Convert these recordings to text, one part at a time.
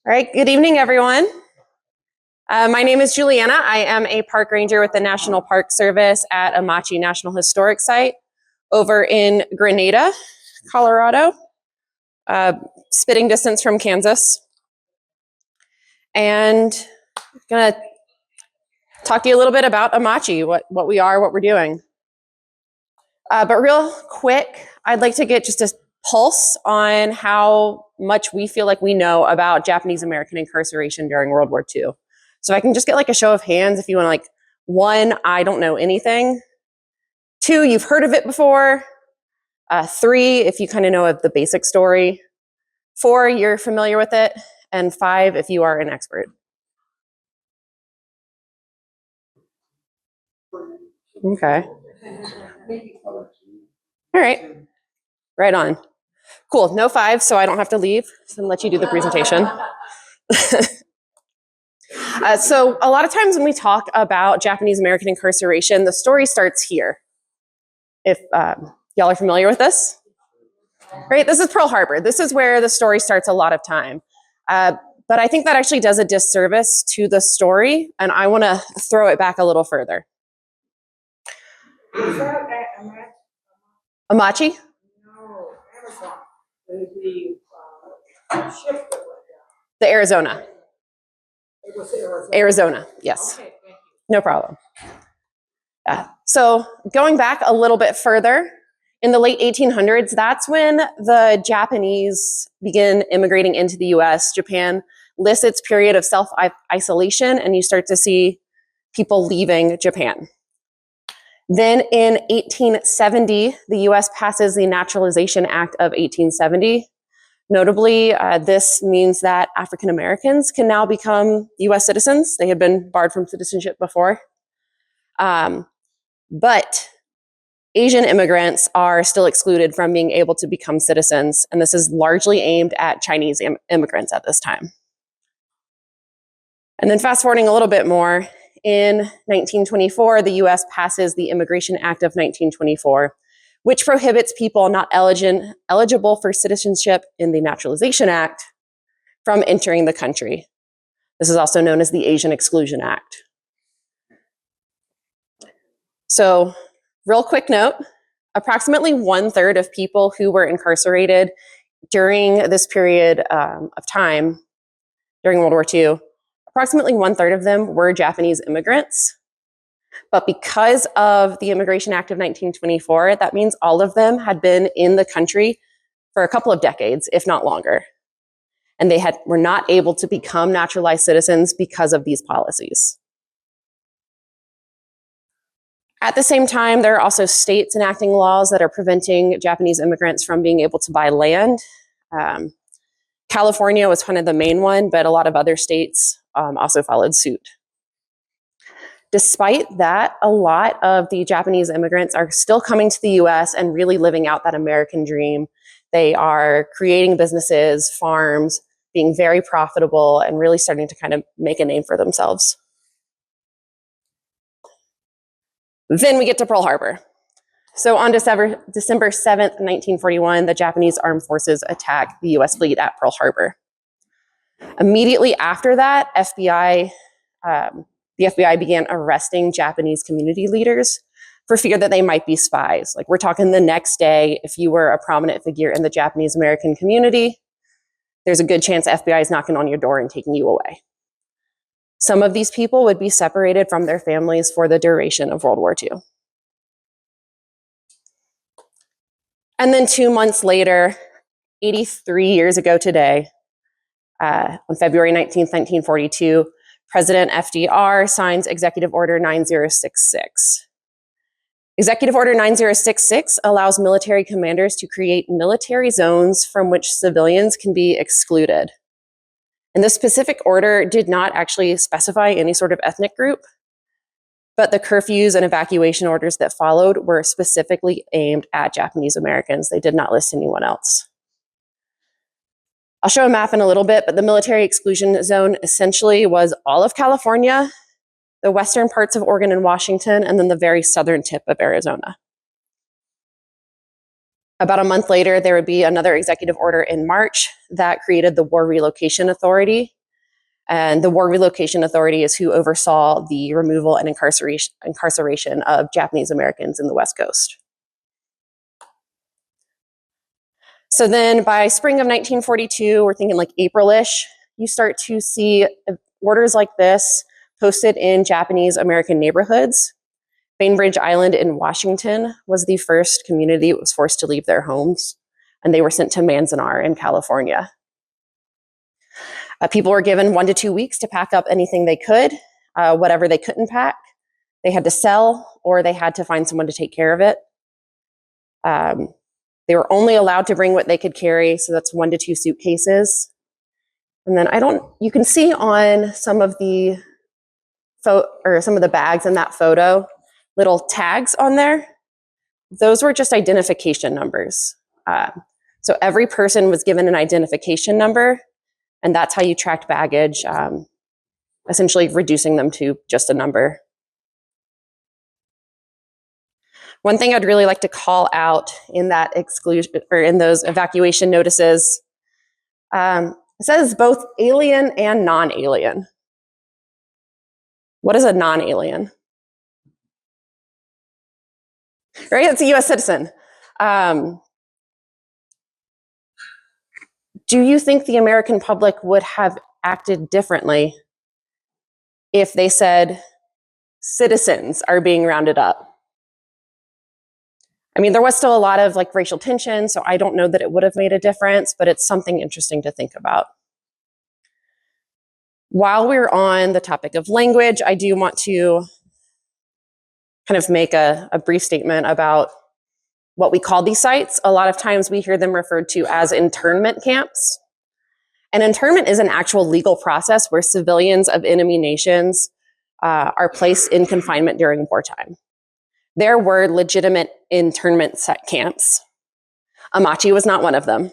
All right, good evening, everyone. My name is Julianna. I am a park ranger with the National Park Service at Amache National Historic Site over in Grenada, Colorado, spitting distance from Kansas. And I'm gonna talk to you a little bit about Amache, what we are, what we're doing. But real quick, I'd like to get just a pulse on how much we feel like we know about Japanese American incarceration during World War II. So if I can just get like a show of hands if you want to, like, 1, I don't know anything. 2, you've heard of it before. 3, if you kind of know of the basic story. 4, you're familiar with it. And 5, if you are an expert. Okay. All right. Right on. Cool. No 5, so I don't have to leave. So I'm going to let you do the presentation. So a lot of times when we talk about Japanese American incarceration, the story starts here. If y'all are familiar with this, right? This is Pearl Harbor. This is where the story starts a lot of time. But I think that actually does a disservice to the story, and I want to throw it back a little further. Is that Amache? No, Amazon. The ship that went down. The Arizona. It was Arizona. Arizona, yes. Okay, thank you. No problem. So going back a little bit further, in the late 1800s, that's when the Japanese begin immigrating into the US. Japan lists its period of self-isolation, and you start to see people leaving Japan. Then in 1870, the US passes the Naturalization Act of 1870. Notably, this means that African Americans can now become US citizens. They had been barred from citizenship before. But Asian immigrants are still excluded from being able to become citizens, and this is largely aimed at Chinese immigrants at this time. And then fast forwarding a little bit more, in 1924, the US passes the Immigration Act of 1924, which prohibits people not eligible for citizenship in the Naturalization Act from entering the country. This is also known as the Asian Exclusion Act. So, real quick note, approximately 1/3 of people who were incarcerated during this period of time, during World War II, approximately 1/3 of them were Japanese immigrants. But because of the Immigration Act of 1924, that means all of them had been in the country for a couple of decades, if not longer. And they were not able to become naturalized citizens because of these policies. At the same time, there are also states enacting laws that are preventing Japanese immigrants from being able to buy land. California was kind of the main one, but a lot of other states also followed suit. Despite that, a lot of the Japanese immigrants are still coming to the US and really living out that American dream. They are creating businesses, farms, being very profitable, and really starting to kind of make a name for themselves. Then we get to Pearl Harbor. So on December 7th, 1941, the Japanese armed forces attack the US fleet at Pearl Harbor. Immediately after that, the FBI began arresting Japanese community leaders for fear that they might be spies. Like, we're talking the next day, if you were a prominent figure in the Japanese American community, there's a good chance the FBI is knocking on your door and taking you away. Some of these people would be separated from their families for the duration of World War II. And then 2 months later, 83 years ago today, on February 19th, 1942, President FDR signs Executive Order 9066. Executive Order 9066 allows military commanders to create military zones from which civilians can be excluded. And this specific order did not actually specify any sort of ethnic group, but the curfews and evacuation orders that followed were specifically aimed at Japanese Americans. They did not list anyone else. I'll show a map in a little bit, but the military exclusion zone essentially was all of California, the western parts of Oregon and Washington, and then the very southern tip of Arizona. About a month later, there would be another executive order in March that created the War Relocation Authority, And the War Relocation Authority is who oversaw the removal and incarceration of Japanese Americans in the West Coast. So then by spring of 1942, we're thinking like April-ish, you start to see orders like this posted in Japanese American neighborhoods. Bainbridge Island in Washington was the first community that was forced to leave their homes, and they were sent to Manzanar in California. People were given 1 to 2 weeks to pack up anything they could. Whatever they couldn't pack, they had to sell, or they had to find someone to take care of it. They were only allowed to bring what they could carry, so that's 1 to 2 suitcases. And then you can see on some of the bags in that photo, little tags on there. Those were just identification numbers. So every person was given an identification number, and that's how you tracked baggage, essentially reducing them to just a number. One thing I'd really like to call out in that exclusion, or in those evacuation notices, it says both alien and non-alien. What is a non-alien? Right, it's a US citizen. Do you think the American public would have acted differently if they said citizens are being rounded up? I mean, there was still a lot of like racial tension, so I don't know that it would have made a difference, but it's something interesting to think about. While we're on the topic of language, I do want to kind of make a brief statement about what we call these sites. A lot of times we hear them referred to as internment camps. An internment is an actual legal process where civilians of enemy nations are placed in confinement during wartime. There were legitimate internment camps. Amache was not one of them.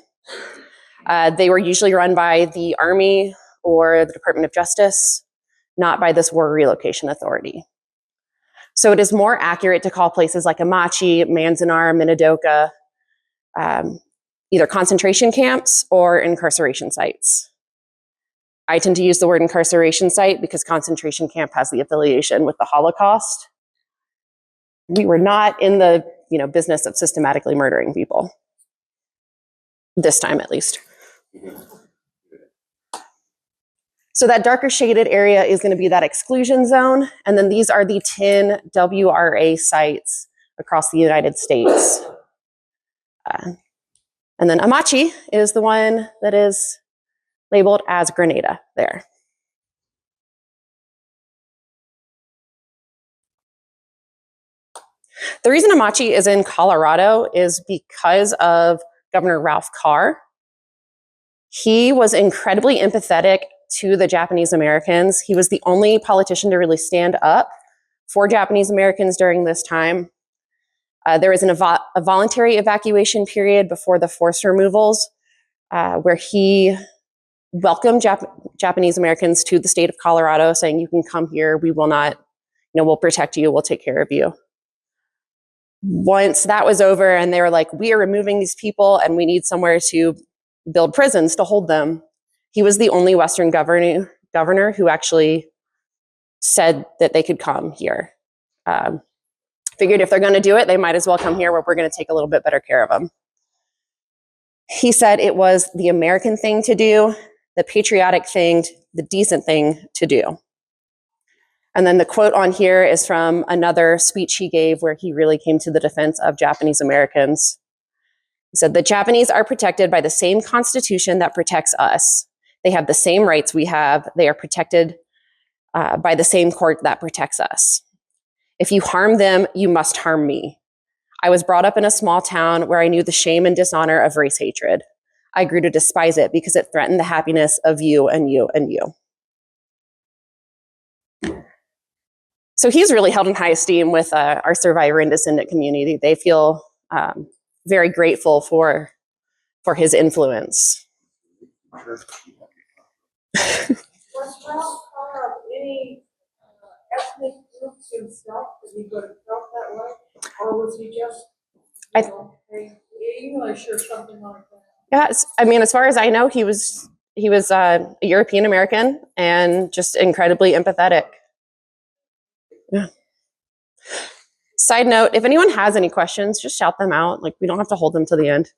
They were usually run by the Army or the Department of Justice, not by this War Relocation Authority. So it is more accurate to call places like Amache, Manzanar, Minidoka, either concentration camps or incarceration sites. I tend to use the word incarceration site because concentration camp has the affiliation with the Holocaust. We were not in the business of systematically murdering people. This time, at least. So that darker shaded area is going to be that exclusion zone. And then these are the 10 WRA sites across the United States. And then Amache is the one that is labeled as Grenada there. The reason Amache is in Colorado is because of Governor Ralph Carr. He was incredibly empathetic to the Japanese Americans. He was the only politician to really stand up for Japanese Americans during this time. There was a voluntary evacuation period before the forced removals, where he welcomed Japanese Americans to the state of Colorado, saying, "You can come here. We will not, we'll protect you. We'll take care of you." Once that was over, and they were like, "We are removing these people, and we need somewhere to build prisons to hold them," he was the only Western governor who actually said that they could come here. Figured if they're going to do it, they might as well come here where we're going to take a little bit better care of them. He said it was the American thing to do, the patriotic thing, the decent thing to do. And then the quote on here is from another speech he gave where he really came to the defense of Japanese Americans. He said, "The Japanese are protected by the same constitution that protects us. They have the same rights we have. They are protected by the same court that protects us. If you harm them, you must harm me. I was brought up in a small town where I knew the shame and dishonor of race hatred. I grew to despise it because it threatened the happiness of you and you and you." So he's really held in high esteem with our survivor and descendant community. They feel very grateful for his influence. Was Ralph Carr of any ethnic groups himself? Did he go to felt that way? Or was he just, English or something like that? Yeah, I mean, as far as I know, he was He was a European American and just incredibly empathetic. Yeah. Side note, if anyone has any questions, just shout them out. Like, we don't have to hold them to the end.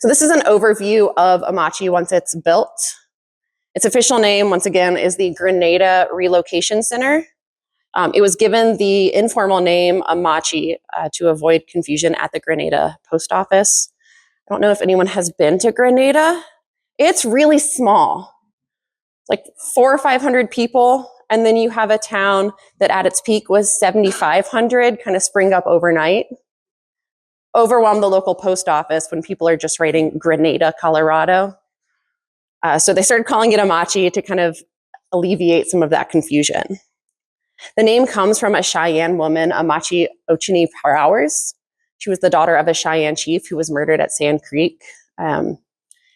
So this is an overview of Amache once it's built. Its official name, once again, is the Grenada Relocation Center. It was given the informal name Amache to avoid confusion at the Grenada post office. I don't know if anyone has been to Grenada. It's really small, like 400 or 500 people. And then you have a town that at its peak was 7,500, kind of spring up overnight. Overwhelmed the local post office when people are just writing Grenada, Colorado. So they started calling it Amache to kind of alleviate some of that confusion. The name comes from a Cheyenne woman, Amache Internment. She was the daughter of a Cheyenne chief who was murdered at Sand Creek. And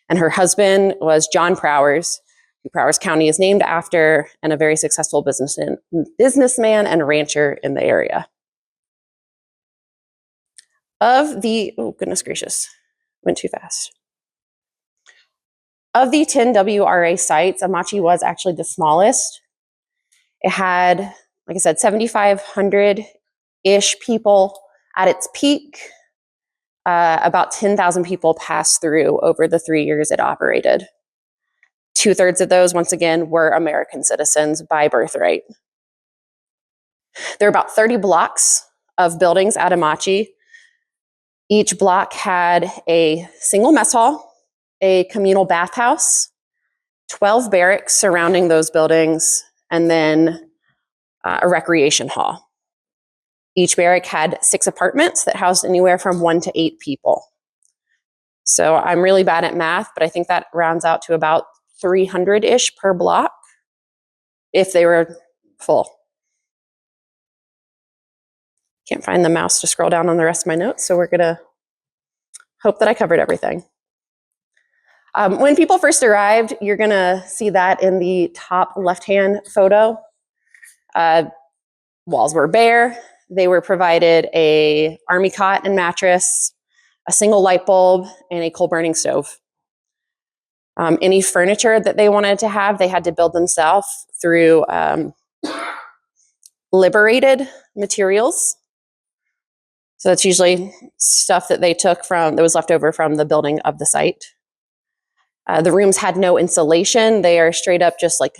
her husband was John Prowers, who Prowers County is named after, and a very successful businessman and rancher in the area. Oh, goodness gracious, went too fast. Of the 10 WRA sites, Amache was actually the smallest. It had, like I said, 7,500-ish people at its peak. About 10,000 people passed through over the 3 years it operated. 2/3 of those, once again, were American citizens by birthright. There are about 30 blocks of buildings at Amache. Each block had a single mess hall, a communal bathhouse, 12 barracks surrounding those buildings, and then a recreation hall. Each barrack had 6 apartments that housed anywhere from 1 to 8 people. So I'm really bad at math, but I think that rounds out to about 300-ish per block if they were full. Can't find the mouse to scroll down on the rest of my notes, so we're gonna hope that I covered everything. When people first arrived, you're gonna see that in the top left-hand photo. Walls were bare. They were provided a army cot and mattress, a single light bulb, and a coal-burning stove. Any furniture that they wanted to have, they had to build themselves through liberated materials. So that's usually stuff that they took from, that was left over from the building of the site. The rooms had no insulation. They are straight up just like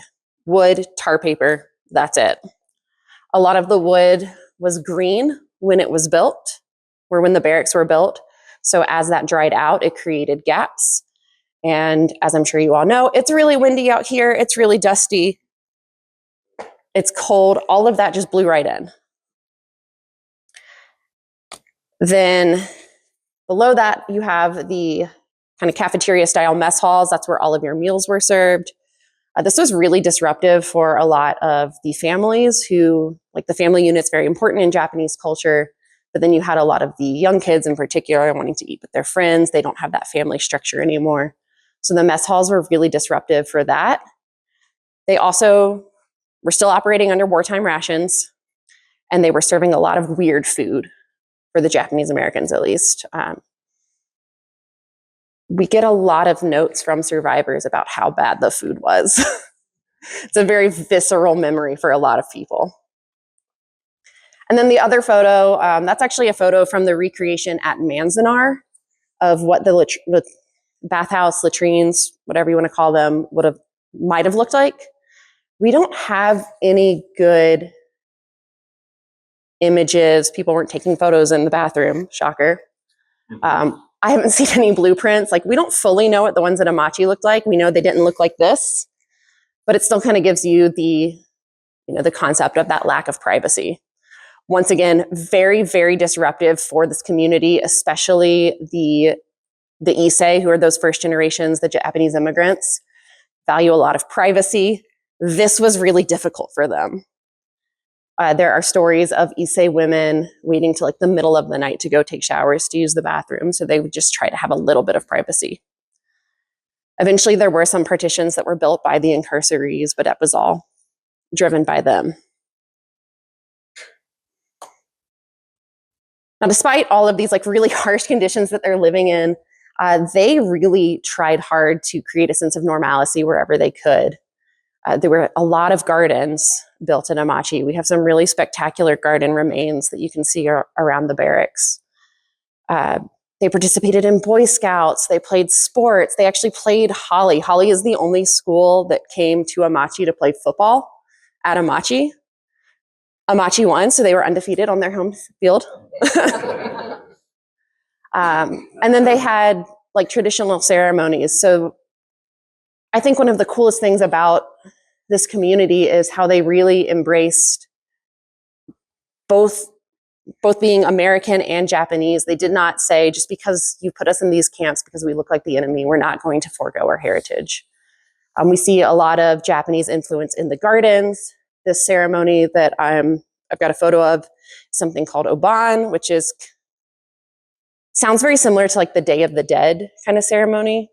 wood, tar paper, that's it. A lot of the wood was green when it was built, or when the barracks were built. So as that dried out, it created gaps. And as I'm sure you all know, it's really windy out here. It's really dusty. It's cold. All of that just blew right in. Then below that, you have the kind of cafeteria style mess halls. That's where all of your meals were served. This was really disruptive for a lot of the families who, like, the family unit's very important in Japanese culture, but then you had a lot of the young kids in particular wanting to eat with their friends. They don't have that family structure anymore. So the mess halls were really disruptive for that. They also were still operating under wartime rations, and they were serving a lot of weird food for the Japanese Americans, at least. We get a lot of notes from survivors about how bad the food was. It's a very visceral memory for a lot of people. And then the other photo, that's actually a photo from the recreation at Manzanar of what the bathhouse, latrines, whatever you want to call them, might have looked like. We don't have any good images. People weren't taking photos in the bathroom, shocker. I haven't seen any blueprints. Like, we don't fully know what the ones at Amache looked like. We know they didn't look like this, but it still kind of gives you the concept of that lack of privacy. Once again, very, very disruptive for this community, especially the Issei, who are those first generations, the Japanese immigrants, value a lot of privacy. This was really difficult for them. There are stories of Issei women waiting till like the middle of the night to go take showers to use the bathroom, so they would just try to have a little bit of privacy. Eventually, there were some partitions that were built by the incarcerees, but that was all driven by them. Now, despite all of these like really harsh conditions that they're living in, They really tried hard to create a sense of normalcy wherever they could. There were a lot of gardens built in Amache. We have some really spectacular garden remains that you can see around the barracks. They participated in Boy Scouts. They played sports. They actually played Holly. Holly is the only school that came to Amache to play football at Amache. Amache won, so they were undefeated on their home field. And then they had like traditional ceremonies. So I think one of the coolest things about this community is how they really embraced both being American and Japanese. They did not say, just because you put us in these camps because we look like the enemy, we're not going to forego our heritage. We see a lot of Japanese influence in the gardens. This ceremony that I've got a photo of, something called Oban, which sounds very similar to like the Day of the Dead kind of ceremony,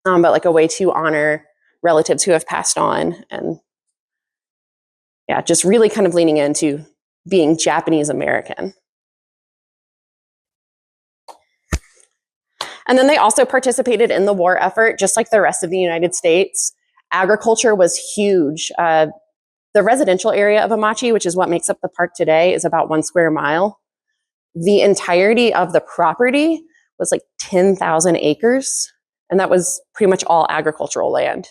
but like a way to honor relatives who have passed on. And yeah, just really kind of leaning into being Japanese American. And then they also participated in the war effort, just like the rest of the United States. Agriculture was huge. The residential area of Amache, which is what makes up the park today, is about 1 square mile. The entirety of the property was like 10,000 acres, and that was pretty much all agricultural land.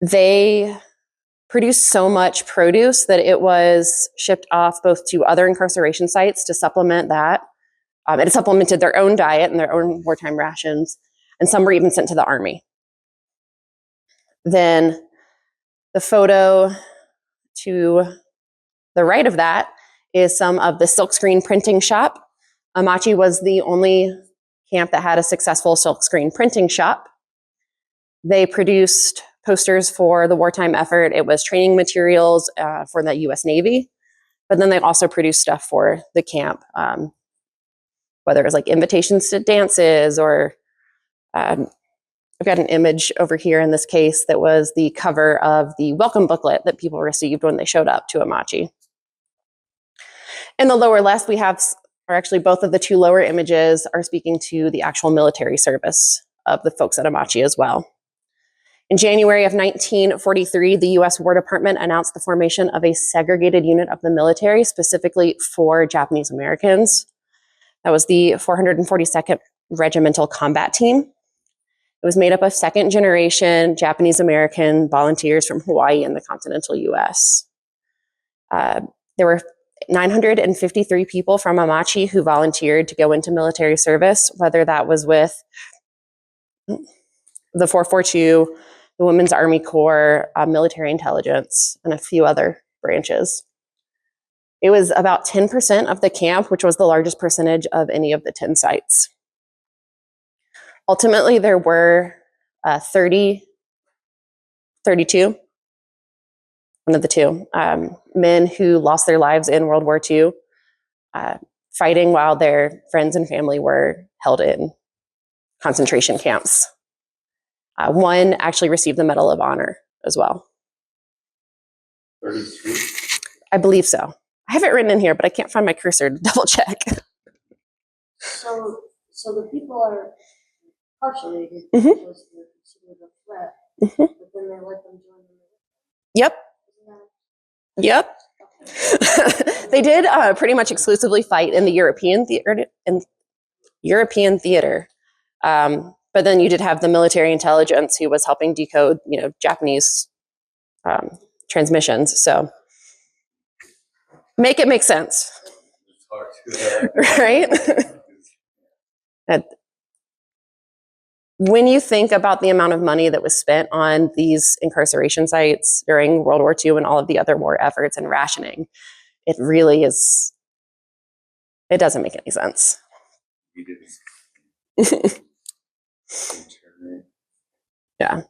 They produced so much produce that it was shipped off both to other incarceration sites to supplement that. It supplemented their own diet and their own wartime rations, and some were even sent to the army. Then the photo to the right of that is some of the silkscreen printing shop. Amache was the only camp that had a successful silkscreen printing shop. They produced posters for the wartime effort. It was training materials for the US Navy, but then they also produced stuff for the camp, whether it was like invitations to dances or I've got an image over here in this case that was the cover of the welcome booklet that people received when they showed up to Amache. In the lower left, we have, or actually both of the two lower images are speaking to the actual military service of the folks at Amache as well. In January of 1943, the US War Department announced the formation of a segregated unit of the military specifically for Japanese Americans. That was the 442nd Regimental Combat Team. It was made up of second generation Japanese American volunteers from Hawaii and the continental US. There were 953 people from Amache who volunteered to go into military service, whether that was with the 442, the Women's Army Corps, military intelligence, and a few other branches. It was about 10% of the camp, which was the largest percentage of any of the 10 sites. Ultimately, there were 32, one of the two, men who lost their lives in World War II, fighting while their friends and family were held in concentration camps. One actually received the Medal of Honor as well. 32? I believe so. I have it written in here, but I can't find my cursor to double check. So the people are incarcerated Mhm. because they're considered a threat, Mhm. but then they let them join the military. Yep. Yep. They did pretty much exclusively fight in the European theater. But then you did have the military intelligence who was helping decode, Japanese transmissions. So make it make sense, It's hard to right? And when you think about the amount of money that was spent on these incarceration sites during World War II and all of the other war efforts and rationing, it really is, it doesn't make any sense. Yeah.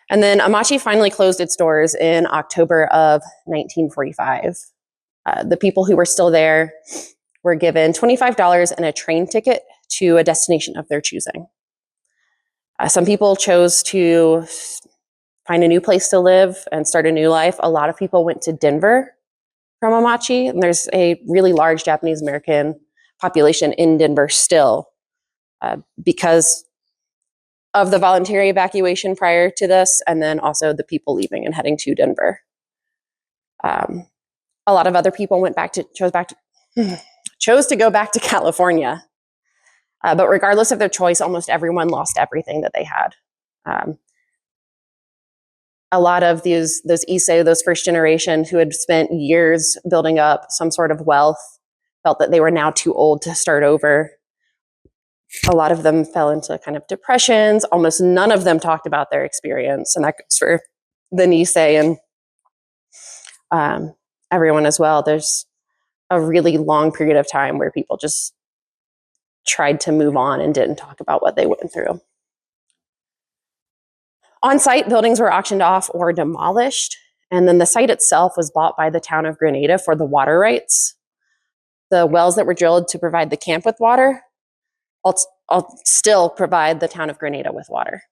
And then Amache finally closed its doors in October of 1945. The people who were still there were given $25 and a train ticket to a destination of their choosing. Some people chose to find a new place to live and start a new life. A lot of people went to Denver from Amache, and there's a really large Japanese American population in Denver still, because of the voluntary evacuation prior to this, and then also the people leaving and heading to Denver. A lot of other people chose to go back to California. But regardless of their choice, almost everyone lost everything that they had. A lot of those Issei, those first generation who had spent years building up some sort of wealth, felt that they were now too old to start over. A lot of them fell into kind of depressions. Almost none of them talked about their experience. And that goes for the Nisei and everyone as well. There's a really long period of time where people just tried to move on and didn't talk about what they went through. On-site, buildings were auctioned off or demolished, and then the site itself was bought by the town of Grenada for the water rights. The wells that were drilled to provide the camp with water, I'll still provide the town of Grenada with water.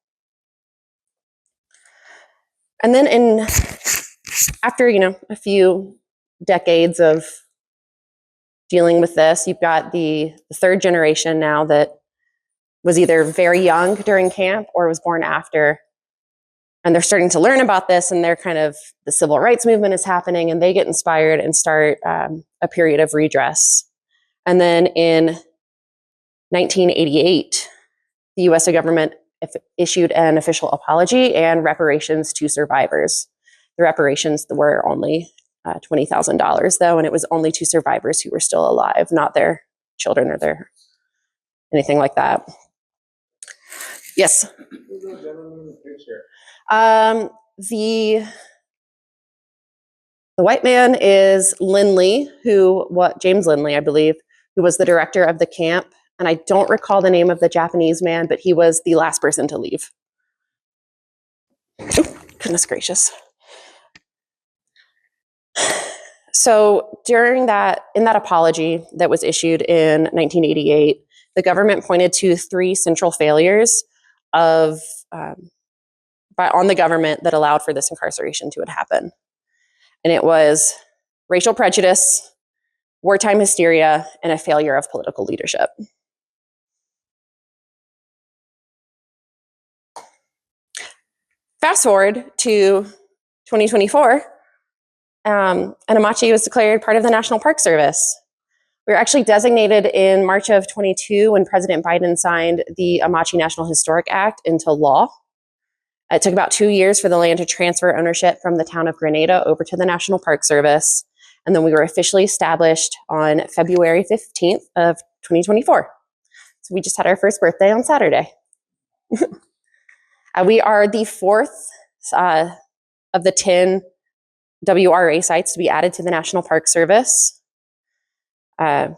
And then after a few decades of dealing with this, you've got the third generation now that was either very young during camp or was born after. And they're starting to learn about this, and the civil rights movement is happening, and they get inspired and start a period of redress. And then in 1988, the US government issued an official apology and reparations to survivors. The reparations were only $20,000 though, and it was only to survivors who were still alive, not their children or anything like that. Yes? Who's the gentleman in the picture? The white man is Lindley, James Lindley, I believe, who was the director of the camp. And I don't recall the name of the Japanese man, but he was the last person to leave. Oh, goodness gracious. So in that apology that was issued in 1988, the government pointed to 3 central failures on the government that allowed for this incarceration to happen. And it was racial prejudice, wartime hysteria, and a failure of political leadership. Fast forward to 2024, and Amache was declared part of the National Park Service. We were actually designated in March of 22 when President Biden signed the Amache National Historic Act into law. It took about 2 years for the land to transfer ownership from the town of Grenada over to the National Park Service. And then we were officially established on February 15th of 2024. So we just had our first birthday on Saturday. We are the 4th of the 10 WRA sites to be added to the National Park Service. You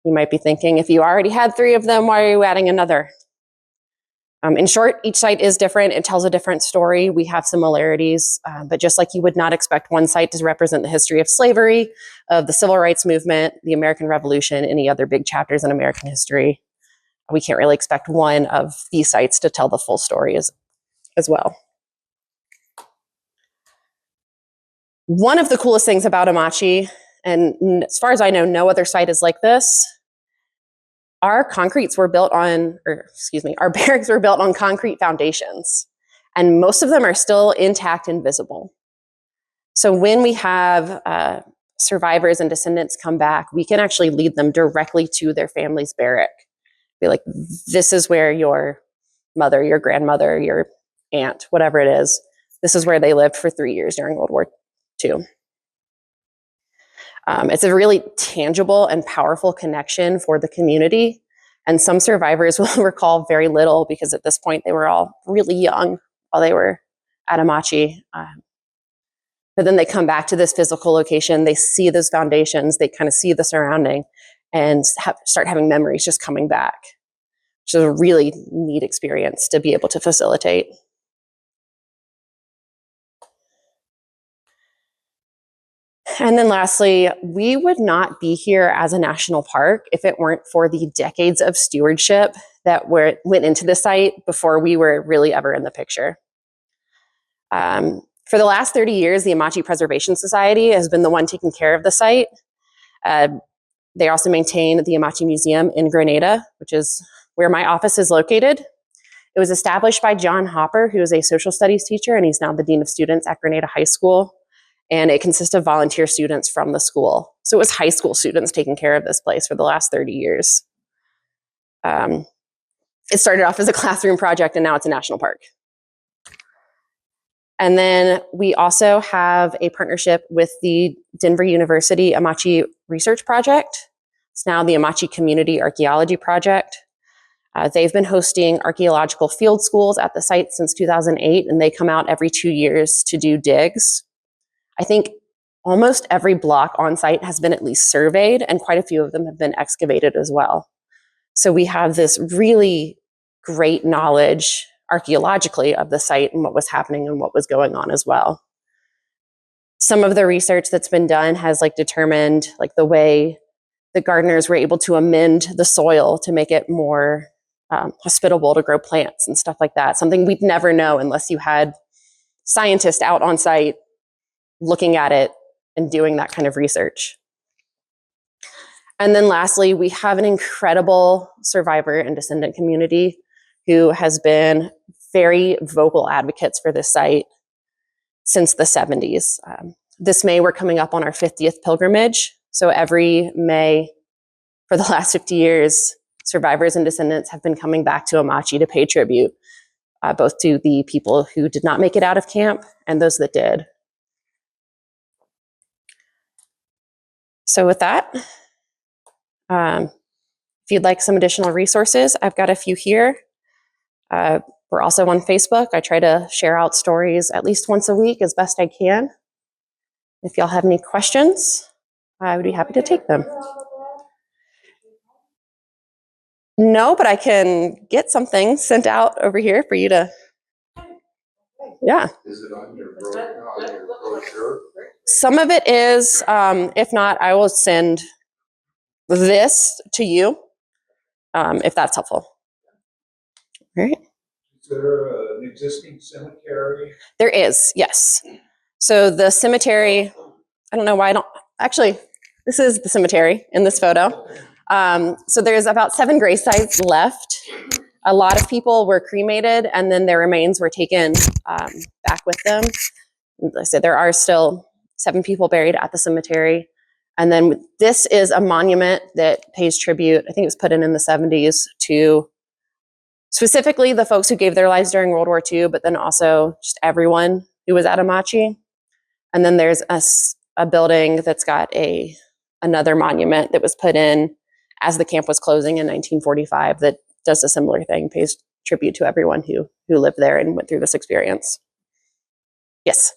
might be thinking, if you already had 3 of them, why are you adding another? In short, each site is different. It tells a different story. We have similarities, but just like you would not expect one site to represent the history of slavery, of the civil rights movement, the American Revolution, any other big chapters in American history, we can't really expect one of these sites to tell the full story as well. One of the coolest things about Amache, and as far as I know, no other site is like this, our barracks were built on concrete foundations, and most of them are still intact and visible. So when we have survivors and descendants come back, we can actually lead them directly to their family's barrack. Be like, this is where your mother, your grandmother, your aunt, whatever it is, this is where they lived for 3 years during World War II. It's a really tangible and powerful connection for the community. And some survivors will recall very little because at this point they were all really young while they were at Amache. But then they come back to this physical location, they see those foundations, they kind of see the surrounding and start having memories just coming back, which is a really neat experience to be able to facilitate. And then lastly, we would not be here as a national park if it weren't for the decades of stewardship that went into the site before we were really ever in the picture. For the last 30 years, the Amache Preservation Society has been the one taking care of the site. They also maintain the Amache Museum in Grenada, which is where my office is located. It was established by John Hopper, who is a social studies teacher, and he's now the dean of students at Grenada High School. And it consists of volunteer students from the school. So it was high school students taking care of this place for the last 30 years. It started off as a classroom project, and now it's a national park. And then we also have a partnership with the Denver University Amache Research Project. It's now the Amache Community Archaeology Project. They've been hosting archaeological field schools at the site since 2008, and they come out every 2 years to do digs. I think almost every block on site has been at least surveyed, and quite a few of them have been excavated as well. So we have this really great knowledge archaeologically of the site and what was happening and what was going on as well. Some of the research that's been done has determined the way the gardeners were able to amend the soil to make it more hospitable to grow plants and stuff like that. Something we'd never know unless you had scientists out on site looking at it and doing that kind of research. And then lastly, we have an incredible survivor and descendant community who has been very vocal advocates for this site since the 70s. This May, we're coming up on our 50th pilgrimage. So every May for the last 50 years, survivors and descendants have been coming back to Amache to pay tribute, both to the people who did not make it out of camp and those that did. So with that, if you'd like some additional resources, I've got a few here. We're also on Facebook. I try to share out stories at least once a week as best I can. If y'all have any questions, I would be happy to take them. No, but I can get something sent out over here for you to, yeah. Is it on your brochure? Some of it is, if not, I will send this to you, if that's helpful. All right. Is there an existing cemetery? There is, yes. So the cemetery, I don't know why I don't, actually, this is the cemetery in this photo. So there's about 7 grave sites left. A lot of people were cremated and then their remains were taken back with them. Like I said, there are still 7 people buried at the cemetery. And then this is a monument that pays tribute, I think it was put in the 70s, to specifically the folks who gave their lives during World War II, but then also just everyone who was at Amache. And then there's a building that's got another monument that was put in as the camp was closing in 1945 that does a similar thing, pays tribute to everyone who lived there and went through this experience. Yes?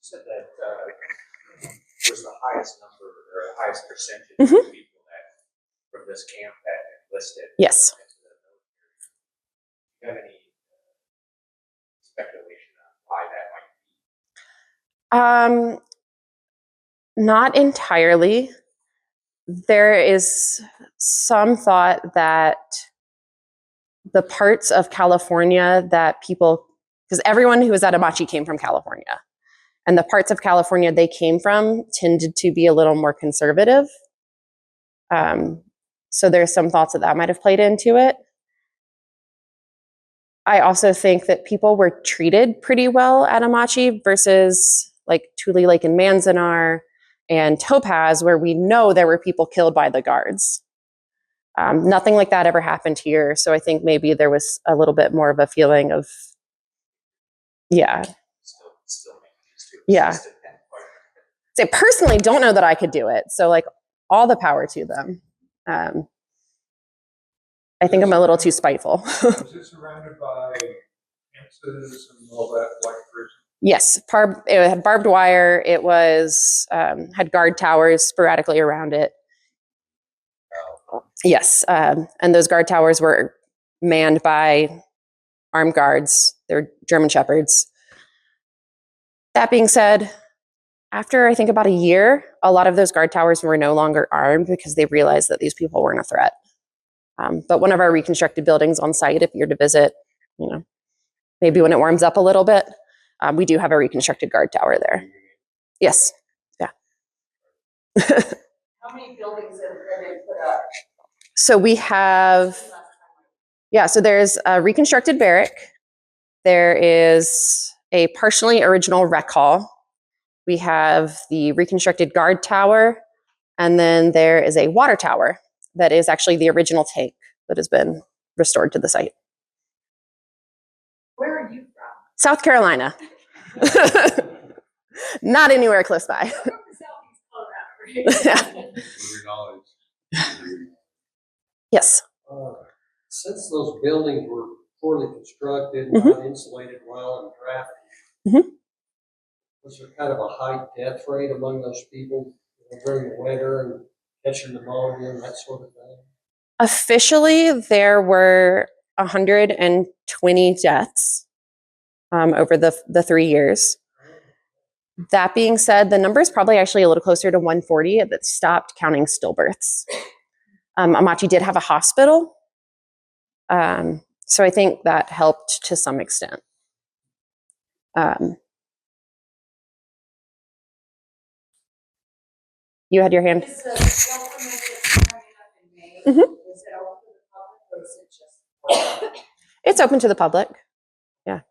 You said that was the highest number or the highest percentage of people that from this camp that enlisted. Yes. Do you have any speculation on why that might be? Not entirely. There is some thought that the parts of California that people, because everyone who was at Amache came from California, and the parts of California they came from tended to be a little more conservative. So there's some thoughts that might have played into it. I also think that people were treated pretty well at Amache versus like Tule Lake and Manzanar and Topaz, where we know there were people killed by the guards. Nothing like that ever happened here. So I think maybe there was a little bit more of a feeling of, yeah. Still Yeah. I personally don't know that I could do it. So like all the power to them. I think I'm a little too spiteful. Was it surrounded by fences and all that, like prison? Yes, it had barbed wire. It was had guard towers sporadically around it. Yes, and those guard towers were manned by armed guards. They're German Shepherds. That being said, after I think about a year, a lot of those guard towers were no longer armed because they realized that these people weren't a threat. But one of our reconstructed buildings on site, if you're to visit, maybe when it warms up a little bit, we do have a reconstructed guard tower there. Yes. Yeah. How many buildings have So we have, yeah, so there's a reconstructed barrack. There is a partially original rec hall. We have the reconstructed guard tower. And then there is a water tower that is actually the original tank that has been restored to the site. Where are you from? South Carolina. Not anywhere close by. You're from Southeast Colorado, right? Yes. Since those buildings were poorly constructed, Mhm. not insulated well and drafty, was there kind of a high death rate among those people during the winter and catching pneumonia and that sort of thing? Officially, there were 120 deaths over the 3 years. That being said, the number is probably actually a little closer to 140 that stopped counting stillbirths. Amache did have a hospital, so I think that helped to some extent. You had your hand. Is the pilgrimage that's coming up in May, Mhm. is it open to the public or is it just? It's open to the public. Yeah.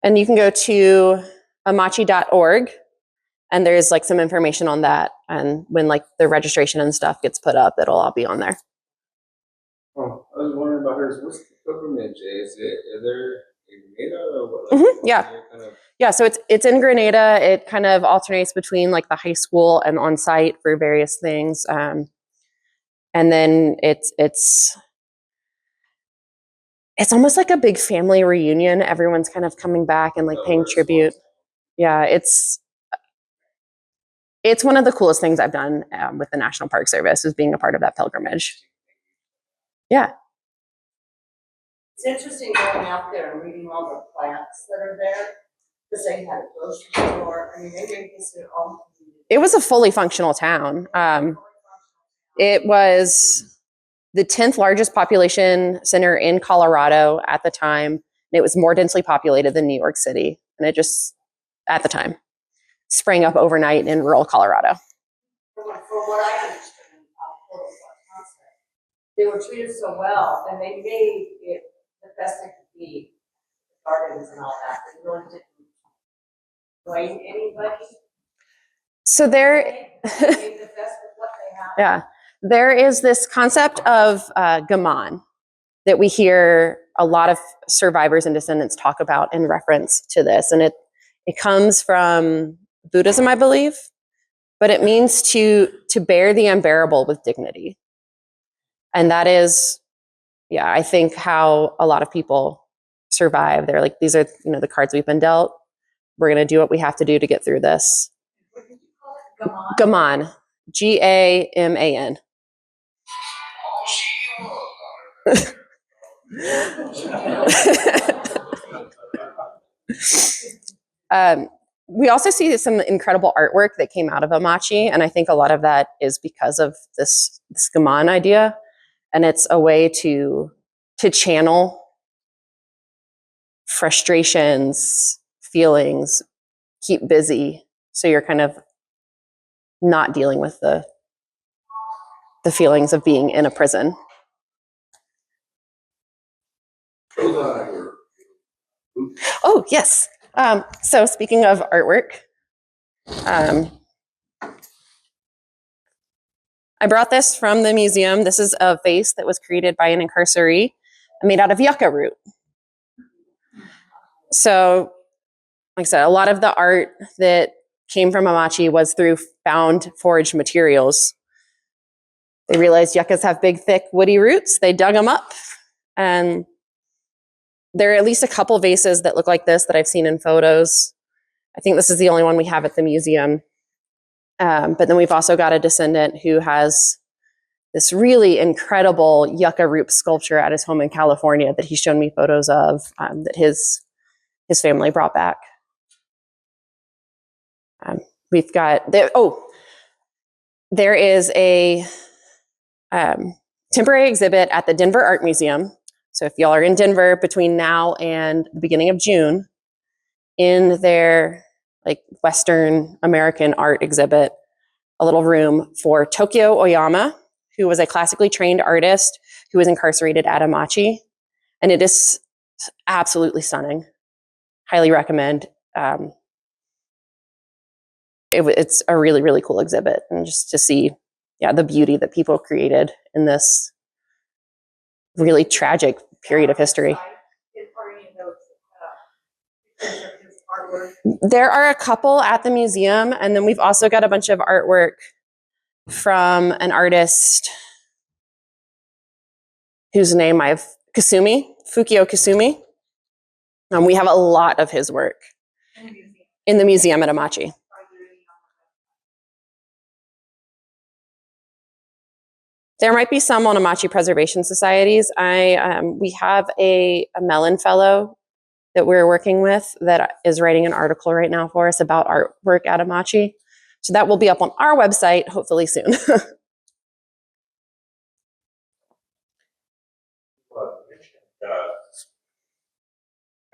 And you can go to amache.org and there's like some information on that. And when like the registration and stuff gets put up, it'll all be on there. Oh, I was wondering about hers. What's the pilgrimage? Is there in Grenada or what? Yeah. Kind of, Yeah, so it's in Grenada. It kind of alternates between like the high school and on site for various things. And then it's almost like a big family reunion. Everyone's kind of coming back and like paying tribute. Yeah, it's one of the coolest things I've done with the National Park Service is being a part of that pilgrimage. Yeah. It's interesting going out there and reading all the plants that are there, because they had a grocery store. I mean, they made this their own community. It was a fully functional town. It was the 10th largest population center in Colorado at the time. And it was more densely populated than New York City. And it just, at the time, sprang up overnight in rural Colorado. From what I understand, they were treated so well, and they made it the best it could be, the gardens and all that. They really didn't blame anybody. So there, They made the best of what they had. yeah, there is this concept of gaman that we hear a lot of survivors and descendants talk about in reference to this. And it comes from Buddhism, I believe, but it means to bear the unbearable with dignity. And that is, yeah, I think how a lot of people survive. They're like, these are, the cards we've been dealt. We're going to do what we have to do to get through this. What did you call it? Gaman? Gaman, Gaman. We also see some incredible artwork that came out of Amache, and I think a lot of that is because of this gaman idea, and it's a way to channel frustrations, feelings, keep busy, so you're kind of not dealing with the feelings of being in a prison. Oh, yes. So speaking of artwork, I brought this from the museum. This is a vase that was created by an incarceree made out of yucca root. So, like I said, a lot of the art that came from Amache was through found foraged materials. They realized yuccas have big, thick, woody roots. They dug them up. And there are at least a couple vases that look like this that I've seen in photos. I think this is the only one we have at the museum. But then we've also got a descendant who has this really incredible yucca root sculpture at his home in California that he's shown me photos of that his family brought back. We've got, there is a temporary exhibit at the Denver Art Museum. So if y'all are in Denver between now and the beginning of June, in their like Western American art exhibit, a little room for Tokyo Oyama, who was a classically trained artist who was incarcerated at Amache. And it is absolutely stunning. Highly recommend. It's a really, really cool exhibit, and just to see, the beauty that people created in this really tragic period of history. Are any of those pictures of his artwork? There are a couple at the museum, and then we've also got a bunch of artwork from an artist whose name Fukio Kasumi. We have a lot of his work in the museum at Amache. There might be some on Amache Preservation Societies. We have a Mellon Fellow that we're working with that is writing an article right now for us about artwork at Amache. So that will be up on our website hopefully soon.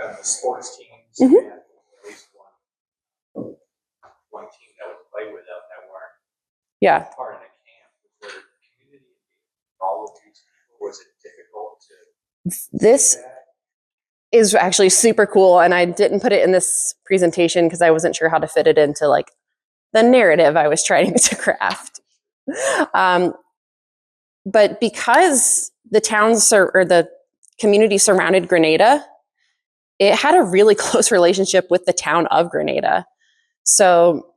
Kind of the sports teams, Mhm. and at least one team that would play with them that weren't Yeah. part of the camp. Was there community involved with these people? Was it difficult to This do that? is actually super cool, and I didn't put it in this presentation because I wasn't sure how to fit it into like the narrative I was trying to craft. But because the towns or the community surrounded Grenada, it had a really close relationship with the town of Grenada. So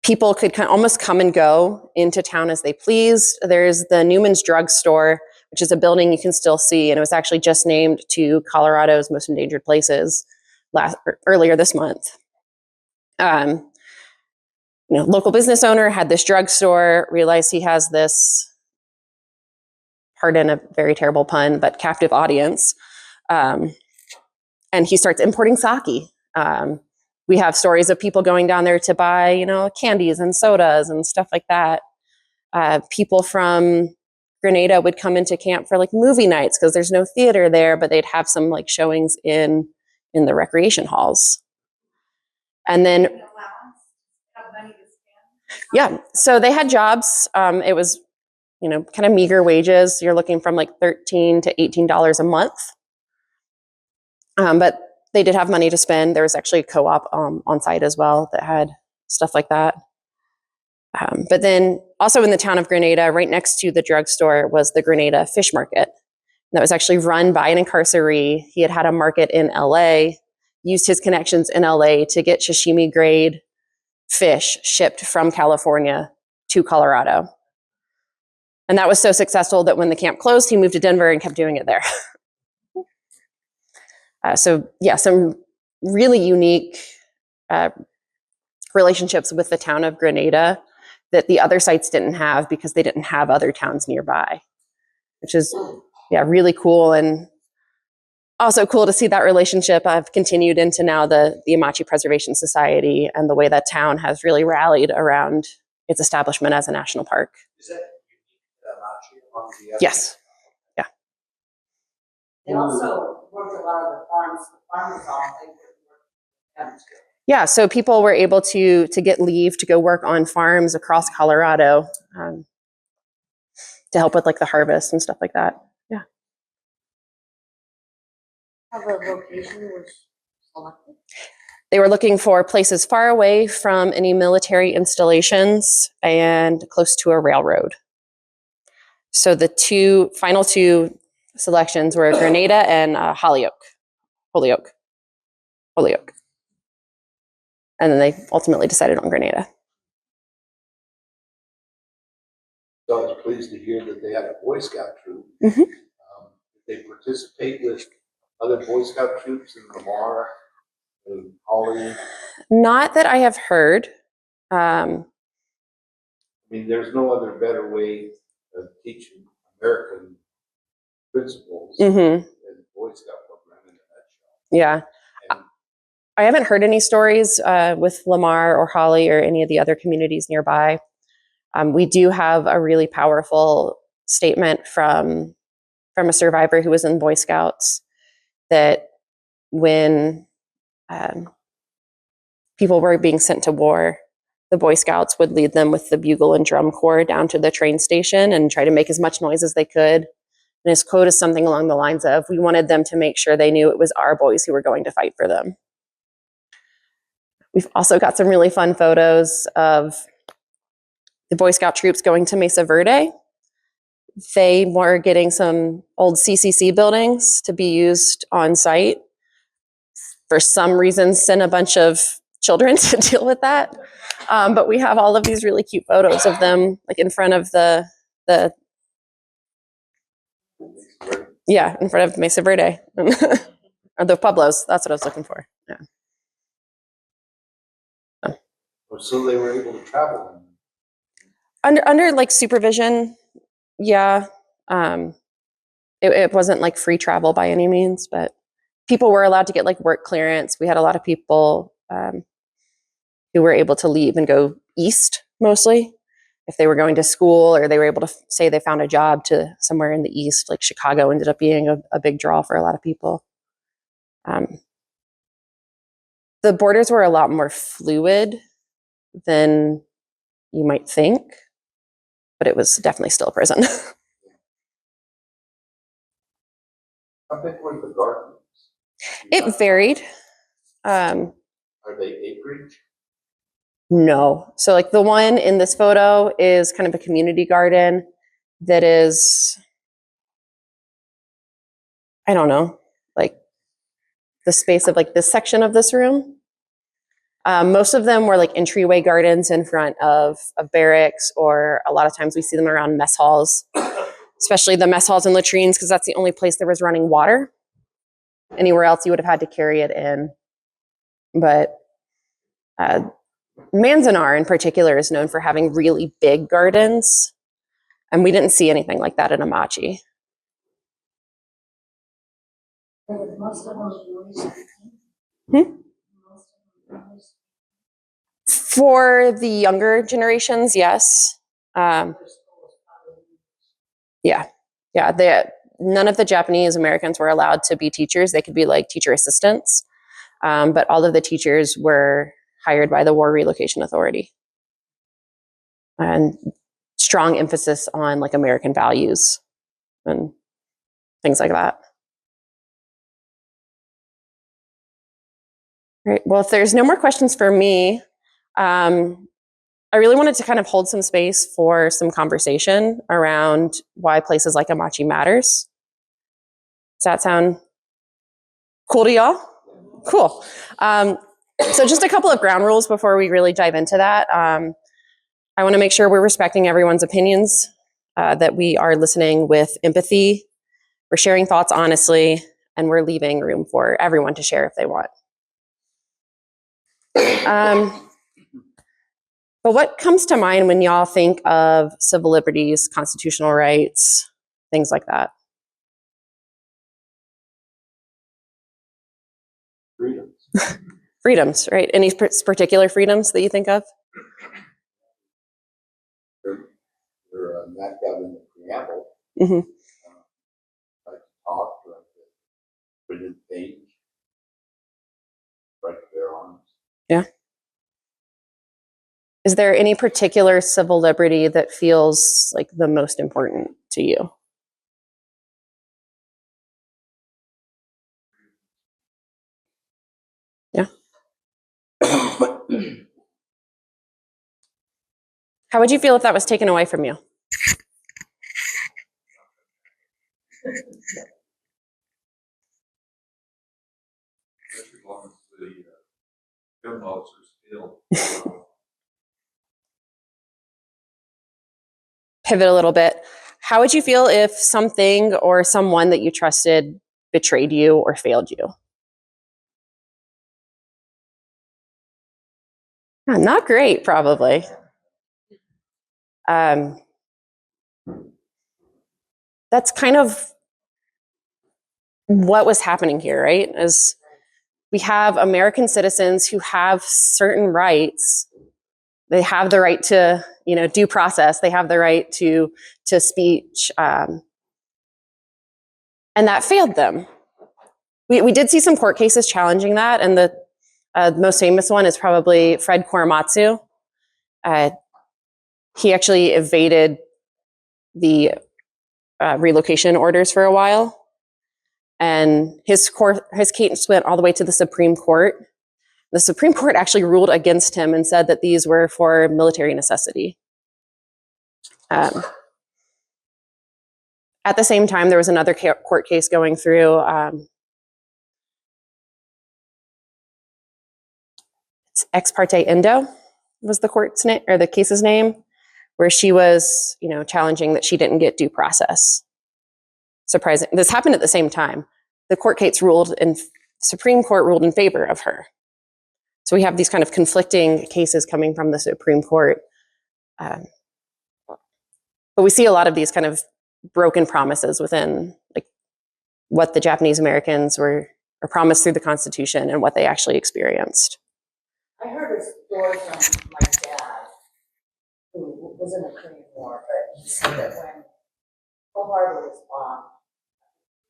people could almost come and go into town as they pleased. There's the Newman's Drug Store, which is a building you can still see, and it was actually just named to Colorado's most endangered places earlier this month. Local business owner had this drugstore, realized he has this, pardon a very terrible pun, but captive audience. And he starts importing sake. We have stories of people going down there to buy, candies and sodas and stuff like that. People from Grenada would come into camp for like movie nights because there's no theater there, but they'd have some like showings in the recreation halls. And then, yeah, so they had jobs. It was, kind of meager wages. You're looking from like $13 to $18 a month. But they did have money to spend. There was actually a co-op on site as well that had stuff like that. But then also in the town of Grenada, right next to the drugstore, was the Grenada Fish Market. That was actually run by an incarceree. He had a market in LA, used his connections in LA to get sashimi grade fish shipped from California to Colorado. And that was so successful that when the camp closed, he moved to Denver and kept doing it there. So some really unique relationships with the town of Grenada that the other sites didn't have because they didn't have other towns nearby, which is really cool, and also cool to see that relationship. I've continued into now the Amache Preservation Society and the way that town has really rallied around its establishment as a national park. Is that unique to Amache among the other? Yes. They also worked a lot of the farms, they worked with them too. Yeah, so people were able to get leave to go work on farms across Colorado to help with like the harvest and stuff like that. Yeah. How the location was selected? They were looking for places far away from any military installations and close to a railroad. So the final two selections were Grenada and Holyoke. And then they ultimately decided on Grenada. So I was pleased to hear that they had a Boy Scout troop. Mhm. Did they participate with other Boy Scout troops in Lamar and Holly? Not that I have heard. I mean, there's no other better way of teaching American principles Mhm. than the Boy Scout program in a nutshell. Yeah. And I haven't heard any stories with Lamar or Holly or any of the other communities nearby. We do have a really powerful statement from a survivor who was in Boy Scouts that when people were being sent to war, the Boy Scouts would lead them with the bugle and drum corps down to the train station and try to make as much noise as they could. And his quote is something along the lines of, "We wanted them to make sure they knew it was our boys who were going to fight for them." We've also got some really fun photos of the Boy Scout troops going to Mesa Verde. They were getting some old CCC buildings to be used on site. For some reason, sent a bunch of children to deal with that. But we have all of these really cute photos of them, like in front of the in front of Mesa Verde, or the Pueblos. That's what I was looking for. Yeah. So they were able to travel. Under like supervision, yeah. It wasn't like free travel by any means, but people were allowed to get like work clearance. We had a lot of people who were able to leave and go east mostly if they were going to school, or they were able to say they found a job to somewhere in the east. Like Chicago ended up being a big draw for a lot of people. The borders were a lot more fluid than you might think, but it was definitely still a prison. How big were the gardens? It varied. Are they acreage? No. So like the one in this photo is kind of a community garden that is, I don't know, like the space of like this section of this room. Most of them were like entryway gardens in front of barracks, or a lot of times we see them around mess halls, especially the mess halls and latrines, because that's the only place there was running water. Anywhere else you would have had to carry it in. But Manzanar in particular is known for having really big gardens, and we didn't see anything like that in Amache. Most of them boys. For the younger generations, yes. None of the Japanese Americans were allowed to be teachers. They could be like teacher assistants, but all of the teachers were hired by the War Relocation Authority. And strong emphasis on like American values and things like that. Great. Well, if there's no more questions for me, I really wanted to kind of hold some space for some conversation around why places like Amache matters. Does that sound cool to y'all? Cool. So just a couple of ground rules before we really dive into that. I want to make sure we're respecting everyone's opinions, that we are listening with empathy, we're sharing thoughts honestly, and we're leaving room for everyone to share if they want. But what comes to mind when y'all think of civil liberties, constitutional rights, things like that? Freedoms. Freedoms, right? Any particular freedoms that you think of? They're mapped out in the preamble. Mm-hmm. Right to talk, right to print and think, right to bear arms. Yeah. Is there any particular civil liberty that feels like the most important to you? Yeah. How would you feel if that was taken away from you? Especially as long as the gun laws are still. Pivot a little bit. How would you feel if something or someone that you trusted betrayed you or failed you? Not great, probably. That's kind of what was happening here, right? Is we have American citizens who have certain rights. They have the right to, due process. They have the right to speech, and that failed them. We did see some court cases challenging that, and the most famous one is probably Fred Korematsu. He actually evaded the relocation orders for a while. And his case went all the way to the Supreme Court. The Supreme Court actually ruled against him and said that these were for military necessity. At the same time, there was another court case going through. It's Ex parte Endo was the court's name, or the case's name, where she was, challenging that she didn't get due process. Surprising. This happened at the same time. The court case Supreme Court ruled in favor of her. So we have these kind of conflicting cases coming from the Supreme Court. But we see a lot of these kind of broken promises within like what the Japanese Americans were promised through the Constitution and what they actually experienced. I heard a story from my dad, who was in the Korean War, but he said that when Pearl Harbor was bombed,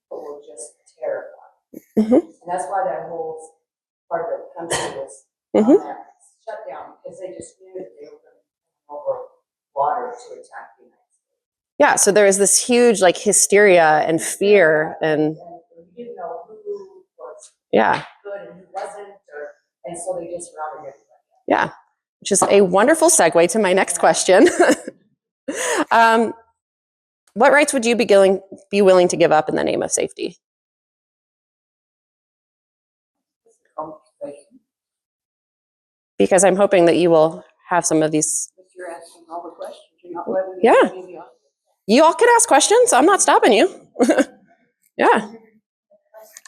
people were just terrified. Mm-hmm. And that's why that whole part of the country was shut down, because they just knew that they were going to come over water to attack the United States. Yeah, so there was this huge like hysteria and fear and you didn't know who was yeah. good and who wasn't, and so they just routed everybody. Yeah, which is a wonderful segue to my next question. What rights would you be willing to give up in the name of safety? Because I'm hoping that you will have some of these. But you're asking all the questions. You're not letting me Yeah. give you all- You all can ask questions. I'm not stopping you. Yeah,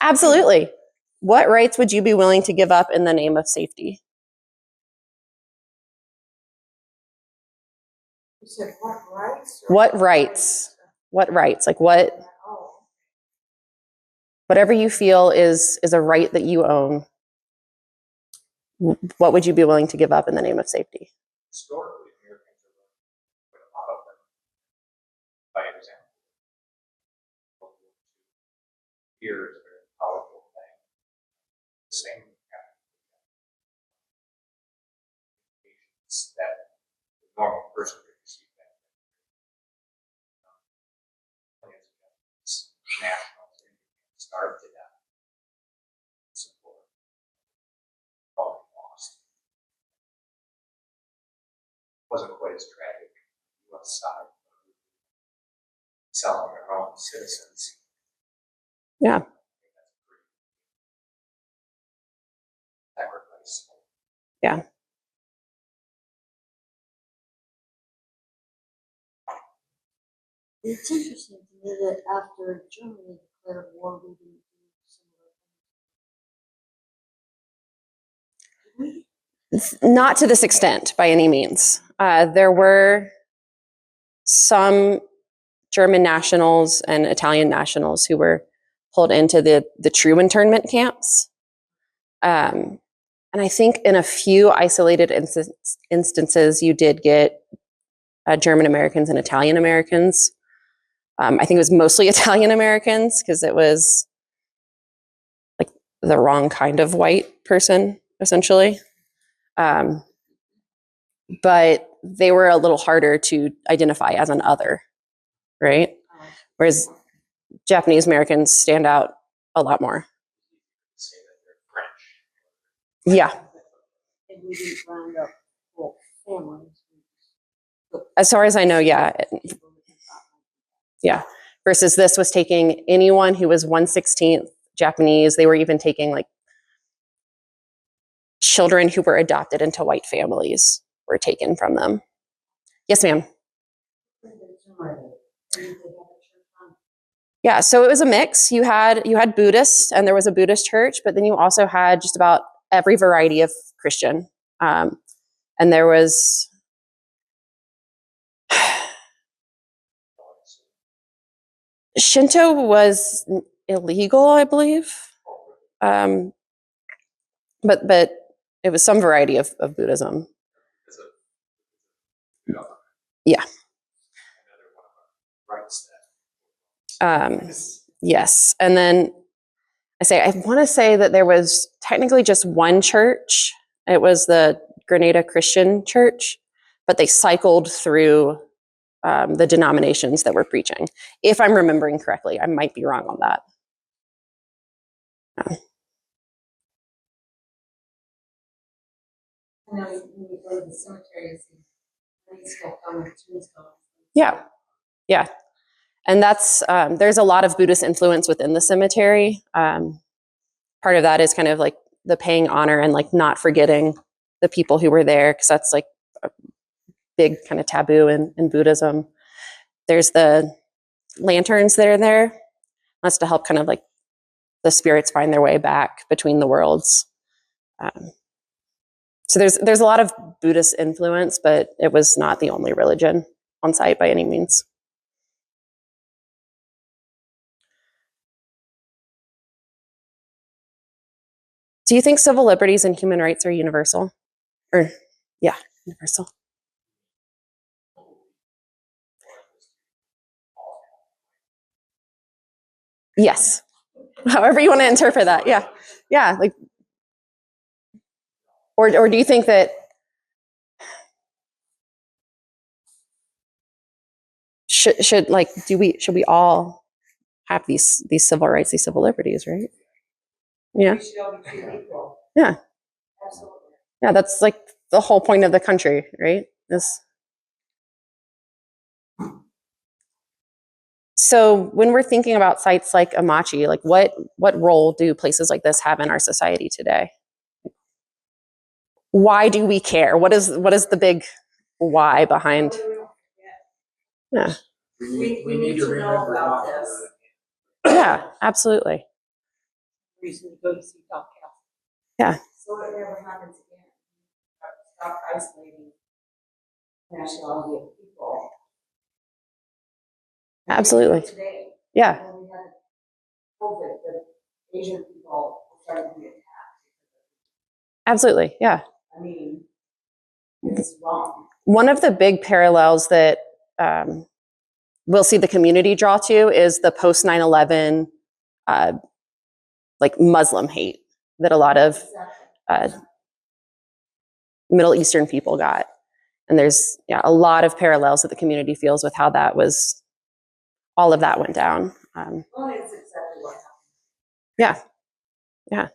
absolutely. What rights would you be willing to give up in the name of safety? You said what rights? or What rights? What rights? Like Oh, whatever you feel is a right that you own. What would you be willing to give up in the name of safety? Historically, Americans have learned quite a lot of them by example. Fear is a very powerful thing. The same patience that the normal person would receive that. Nationals starved to death. Support. All lost. Wasn't quite as tragic on the U.S. side. Selling their own citizens. Yeah. Sacrifice. Yeah. It's interesting to me that after Germany declared war, we didn't do similar things. Not to this extent by any means. There were some German nationals and Italian nationals who were pulled into the true internment camps. And I think in a few isolated instances, you did get German Americans and Italian Americans. I think it was mostly Italian Americans because it was like the wrong kind of white person, essentially. But they were a little harder to identify as an other, right? Whereas Japanese Americans stand out a lot more. Say that they're French. Yeah. And we didn't round up full families. As far as I know, yeah. Yeah. Versus this was taking anyone who was 1/16 Japanese. They were even taking like children who were adopted into white families were taken from them. Yes, ma'am. Yeah, so it was a mix. You had Buddhists, and there was a Buddhist church, but then you also had just about every variety of Christian. And there was Shinto was illegal, I believe. But it was some variety of Buddhism. Yeah. Yes. And then I want to say that there was technically just one church. It was the Grenada Christian Church but they cycled through the denominations that were preaching. If I'm remembering correctly, I might be wrong on that. I know when you go to the cemeteries, they still come with tombstones. Yeah, yeah. And that's, there's a lot of Buddhist influence within the cemetery. Part of that is kind of like the paying honor and like not forgetting the people who were there, because that's like a big kind of taboo in Buddhism. There's the lanterns that are there. That's to help kind of like the spirits find their way back between the worlds. So there's a lot of Buddhist influence, but it was not the only religion on site by any means. Do you think civil liberties and human rights are universal? Or, yeah, universal. Yes. However you want to interpret that. Yeah. Yeah. Like, or do you think that should like should we all have these civil rights, these civil liberties, right? Yeah. We should all be treated equal. Yeah. Absolutely. Yeah, that's like the whole point of the country, right? So when we're thinking about sites like Amache, like what role do places like this have in our society today? Why do we care? What is the big why behind? Yeah. We need to know about this. Yeah, absolutely. Reason to go to see Top Castle. Yeah. So it never happens again. Stop isolating nationality of people. Absolutely. Today, Yeah. when we had COVID, the Asian people were starting to be attacked. Absolutely. Yeah. I mean, it's wrong. One of the big parallels that we'll see the community draw to is the post 9/11 like Muslim hate that a lot of Middle Eastern people got. And there's a lot of parallels that the community feels with how all of that went down. Well, it's exactly what happened. Yeah. Yeah.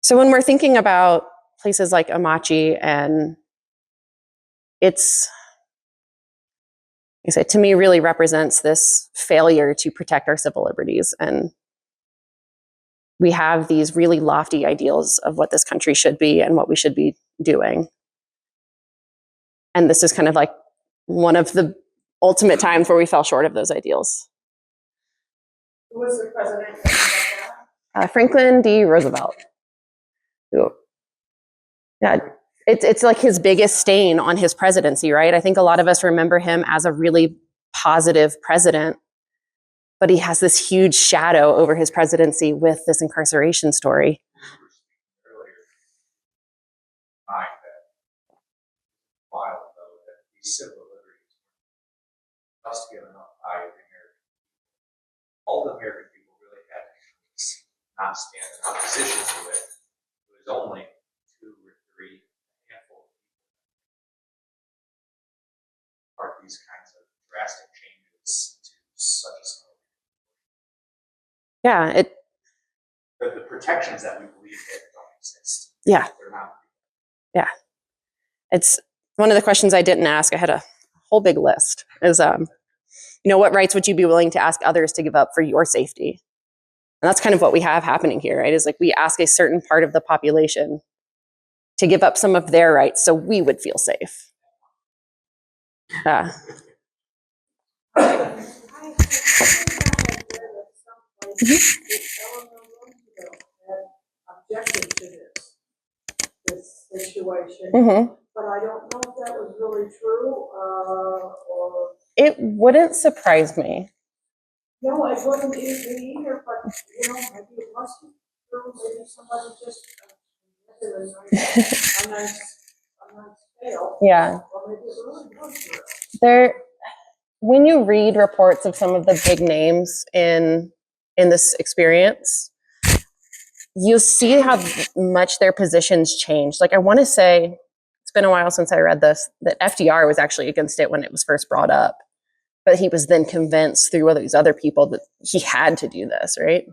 So when we're thinking about places like Amache, and it's, like I said, to me really represents this failure to protect our civil liberties. And we have these really lofty ideals of what this country should be and what we should be doing. And this is kind of like one of the ultimate times where we fell short of those ideals. Who was the president that said that? Franklin D. Roosevelt. Yeah, it's like his biggest stain on his presidency, right? I think a lot of us remember him as a really positive president, but he has this huge shadow over his presidency with this incarceration story. Earlier, time that while ago that these civil liberties must given up by the American people. All the American people really had to not stand in opposition to it. It was only 2 or 3 handful of people are these kinds of drastic changes to such a small. Yeah, The protections that we believe in don't exist. Yeah. They're not. Yeah. It's one of the questions I didn't ask. I had a whole big list. Is what rights would you be willing to ask others to give up for your safety? And that's kind of what we have happening here, right? Is like we ask a certain part of the population to give up some of their rights so we would feel safe. Objected to this situation, Mm-hmm. but I don't know if that was really true, or, It wouldn't surprise me. no, it wasn't either, but, maybe it wasn't true, maybe somebody just, did a nice fail. Yeah. Or maybe it really was true. When you read reports of some of the big names in this experience, you see how much their positions changed. Like I want to say, been a while since I read this, that FDR was actually against it when it was first brought up. But he was then convinced through these other people that he had to do this, right?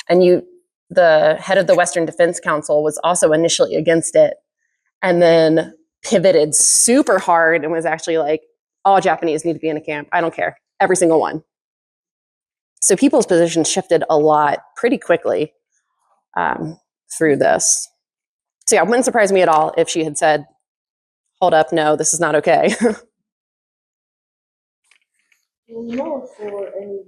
And the head of the Western Defense Council was also initially against it, and then pivoted super hard and was actually like, all Japanese need to be in a camp. I don't care. Every single one. So people's positions shifted a lot pretty quickly through this. So yeah, it wouldn't surprise me at all if she had said, hold up, no, this is not okay. Do you know if there were any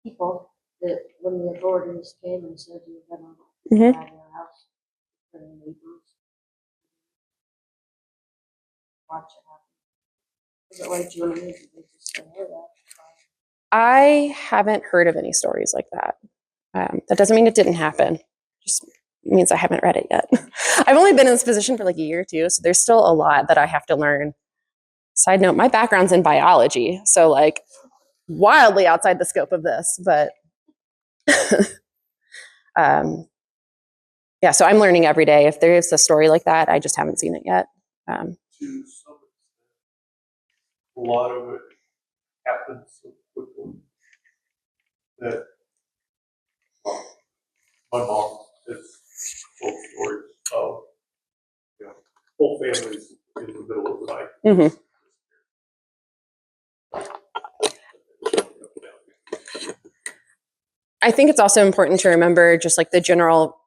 people that when the authorities came and said you were gonna Mhm. buy their house, their neighbors, watch it happen? Is it like Germany? Did they just say, "Oh, that"? I haven't heard of any stories like that. That doesn't mean it didn't happen. Just means I haven't read it yet. I've only been in this position for like a year or two, so there's still a lot that I have to learn. Side note, my background's in biology, so like wildly outside the scope of this, but yeah, so I'm learning every day. If there is a story like that, I just haven't seen it yet. To some extent, a lot of it happens so quickly that my mom has told stories of, you know, whole families in the middle of the night. Mhm. I think it's also important to remember just like the general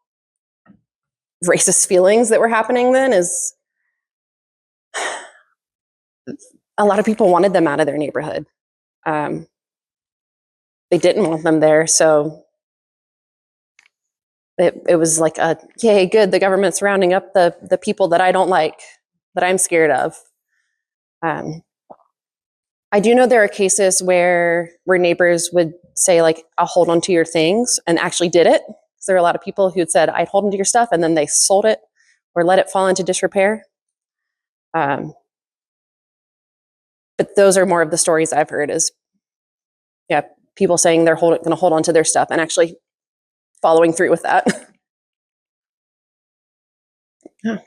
racist feelings that were happening then is a lot of people wanted them out of their neighborhood. They didn't want them there, so it was like a, yay, good, the government's rounding up the people that I don't like, that I'm scared of. I do know there are cases where neighbors would say like, I'll hold on to your things, and actually did it. So there are a lot of people who had said, I'd hold on to your stuff, and then they sold it or let it fall into disrepair. But those are more of the stories I've heard is, yeah, people saying they're going to hold on to their stuff and actually following through with that. Yeah.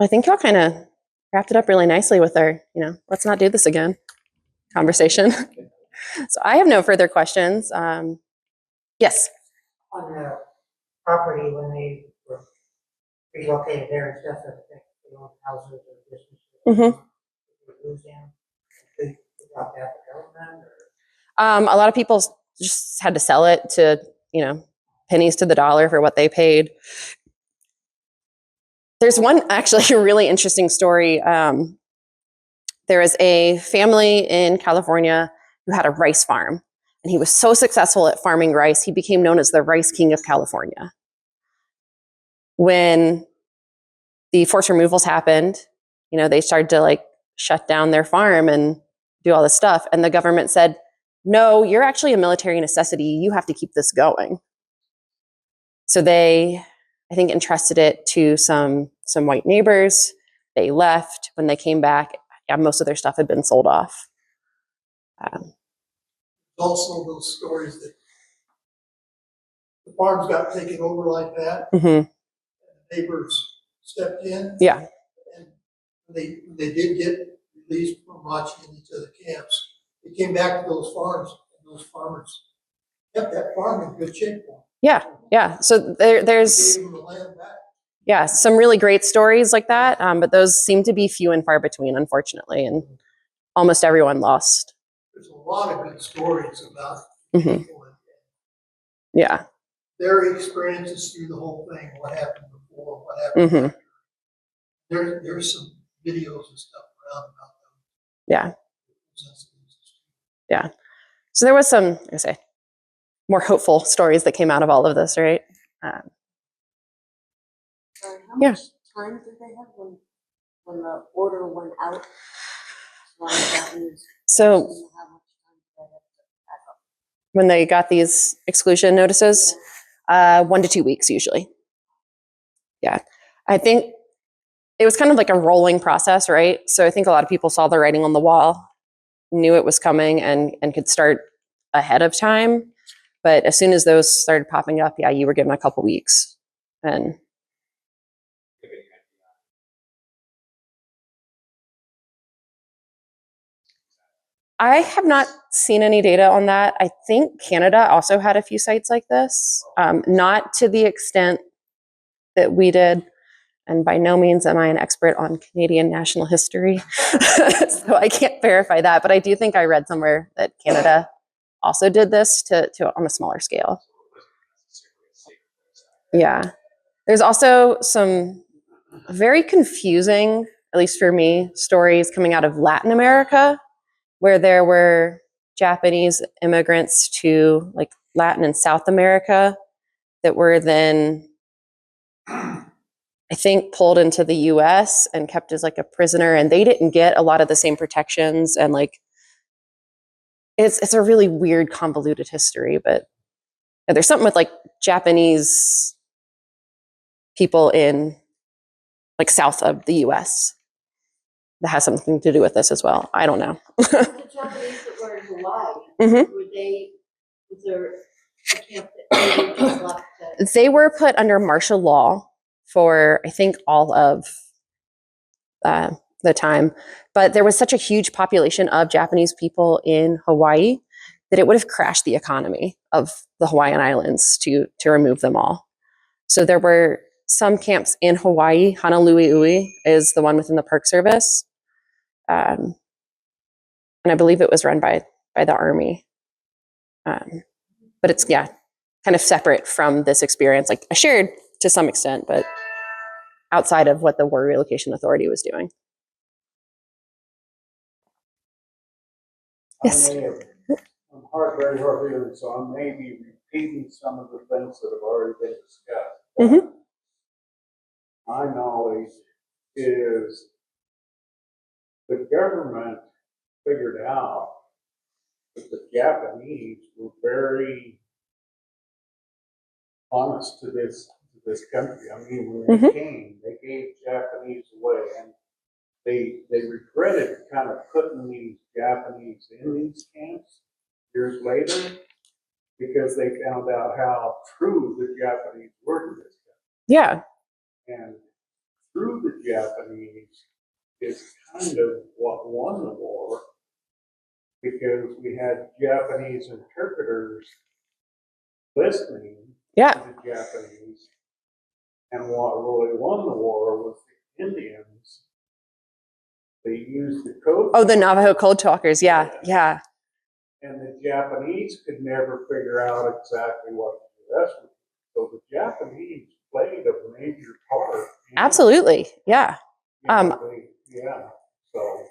I think y'all kind of wrapped it up really nicely with our, let's not do this again conversation. So I have no further questions. Yes. On the property when they were relocated there and stuff, everything, houses or businesses. Mhm. They lose them. They brought that to government or. A lot of people just had to sell it to, pennies to the dollar for what they paid. There's one actually really interesting story. There was a family in California who had a rice farm, and he was so successful at farming rice, he became known as the Rice King of California. When the forced removals happened, they started to like shut down their farm and do all this stuff. And the government said, no, you're actually a military necessity. You have to keep this going. So they, I think, entrusted it to some white neighbors. They left. When they came back, most of their stuff had been sold off. Also those stories that the farms got taken over like that, Mm-hmm. and the neighbors stepped in. Yeah. And they did get released from watching each of the camps. They came back to those farms, and those farmers kept that farm in good shape for them. Yeah. So there's Gave them the land back. some really great stories like that, but those seem to be few and far between, unfortunately, and almost everyone lost. There's a lot of good stories about Mhm. people and Yeah. their experiences through the whole thing, what happened before, what happened Mhm. after. There's some videos and stuff around about them. Yeah. Yeah. So there was some, more hopeful stories that came out of all of this, right? How Yeah. much time did they have when the order went out? How much So time did they have to back up? when they got these exclusion notices, 1 to 2 weeks usually. Yeah. I think it was kind of like a rolling process, right? So I think a lot of people saw the writing on the wall, knew it was coming, and could start ahead of time. But as soon as those started popping up, yeah, you were given a couple weeks. And I have not seen any data on that. I think Canada also had a few sites like this, not to the extent that we did. And by no means am I an expert on Canadian national history, so I can't verify that. But I do think I read somewhere that Canada also did this to on a smaller scale. Yeah. There's also some very confusing, at least for me, stories coming out of Latin America, where there were Japanese immigrants to like Latin and South America that were then, I think, pulled into the US and kept as like a prisoner, and they didn't get a lot of the same protections. And like, it's a really weird, convoluted history, but there's something with like Japanese people in like south of the US that has something to do with this as well. I don't know. The Japanese that were in Hawaii, Mhm. was there a camp that they were just left to? They were put under martial law for, I think, all of the time. But there was such a huge population of Japanese people in Hawaii that it would have crashed the economy of the Hawaiian Islands to remove them all. So there were some camps in Hawaii. Honolulu is the one within the Park Service. And I believe it was run by the Army. But it's, yeah, kind of separate from this experience, like shared to some extent, but outside of what the War Relocation Authority was doing. Yes. I'm very hard of hearing, so I may be repeating some of the things that have already been discussed. Mhm. My knowledge is the government figured out that the Japanese were very honest to this country. I mean, when they came, they gave Japanese away, and they regretted kind of putting these Japanese in these camps years later because they found out how true the Japanese were to this country. Yeah. And through the Japanese is kind of what won the war, because we had Japanese interpreters listening Yeah. to the Japanese. And what really won the war was the Indians. They used the code. Oh, the Navajo code talkers. Yeah. Yeah. And the Japanese could never figure out exactly what the US was. So the Japanese played a major part. Absolutely. Yeah. Yeah. So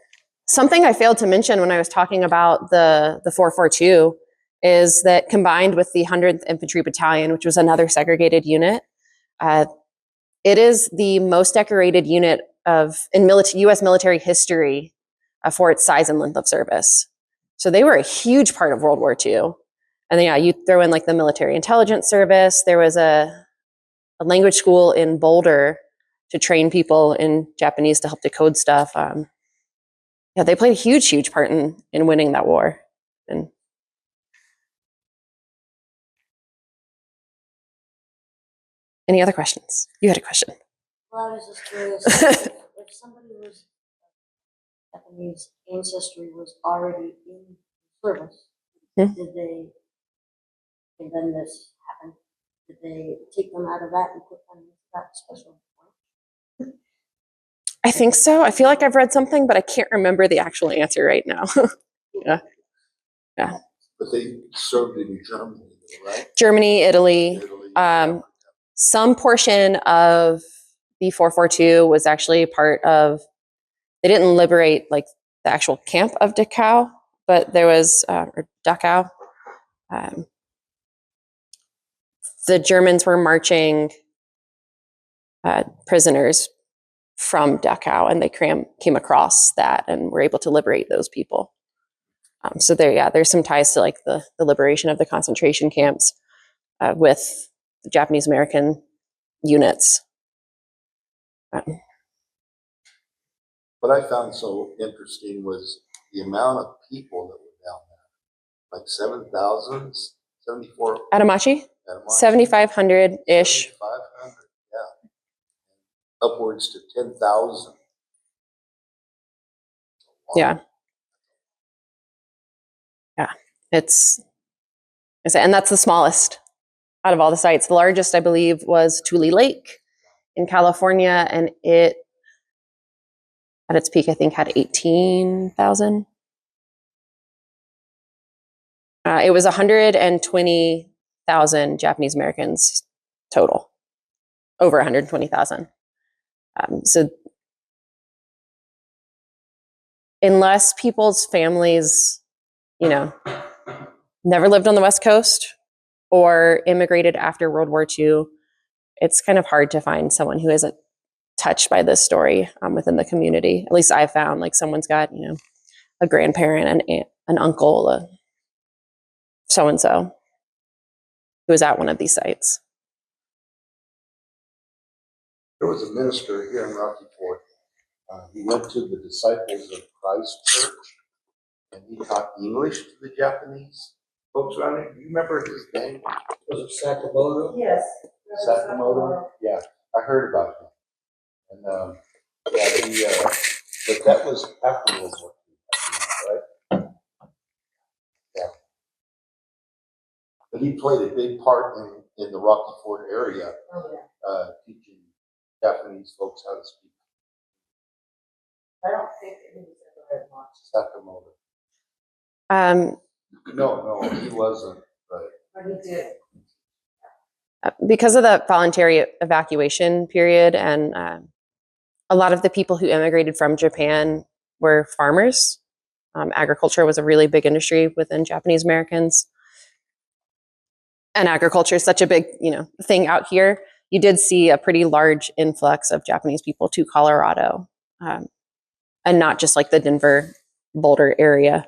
something I failed to mention when I was talking about the 442 is that combined with the 100th Infantry Battalion, which was another segregated unit, it is the most decorated unit in U.S. military history for its size and length of service. So they were a huge part of World War II. And then, yeah, you throw in like the military intelligence service. There was a language school in Boulder to train people in Japanese to help decode stuff. Yeah, they played a huge part in winning that war. And any other questions? You had a question. Well, I was just curious, if somebody was Japanese ancestry was already in service, Hmm. did they, and then this happened, did they take them out of that and put them in that special point? I think so. I feel like I've read something, but I can't remember the actual answer right now. Yeah. But they served in Germany, right? Germany, Italy. Italy. Some portion of the 442 was actually part of, they didn't liberate like the actual camp of Dachau, but there was, or Dachau. The Germans were marching prisoners from Dachau, and they came across that and were able to liberate those people. So there's some ties to like the liberation of the concentration camps with the Japanese American units. What I found so interesting was the amount of people that were down there, like 7,000, 74. At Amache, at a month. 7,500-ish. 7,500, yeah. Upwards to 10,000. Yeah. Yeah, and that's the smallest out of all the sites. The largest, I believe, was Tule Lake in California, and it, at its peak, I think, had 18,000. It was 120,000 Japanese Americans total, over 120,000. So unless people's families, never lived on the West Coast or immigrated after World War II, it's kind of hard to find someone who isn't touched by this story within the community. At least I found, like, someone's got, a grandparent, an aunt, an uncle, so-and-so who was at one of these sites. There was a minister here in Rocky Ford. He went to the Disciples of Christ Church, and he taught English to the Japanese folks around it. Do you remember his name? Was it Sakamoto? Yes. Sakamoto? Yeah, I heard about him. And yeah, but that was after World War II, right? Yeah. But he played a big part in the Rocky Ford area, teaching Japanese folks how to speak. I don't think it was ever very much. Sakamoto. No, he wasn't. But he did. Because of the voluntary evacuation period, and a lot of the people who immigrated from Japan were farmers. Agriculture was a really big industry within Japanese Americans. And agriculture is such a big, thing out here. You did see a pretty large influx of Japanese people to Colorado, and not just like the Denver, Boulder area.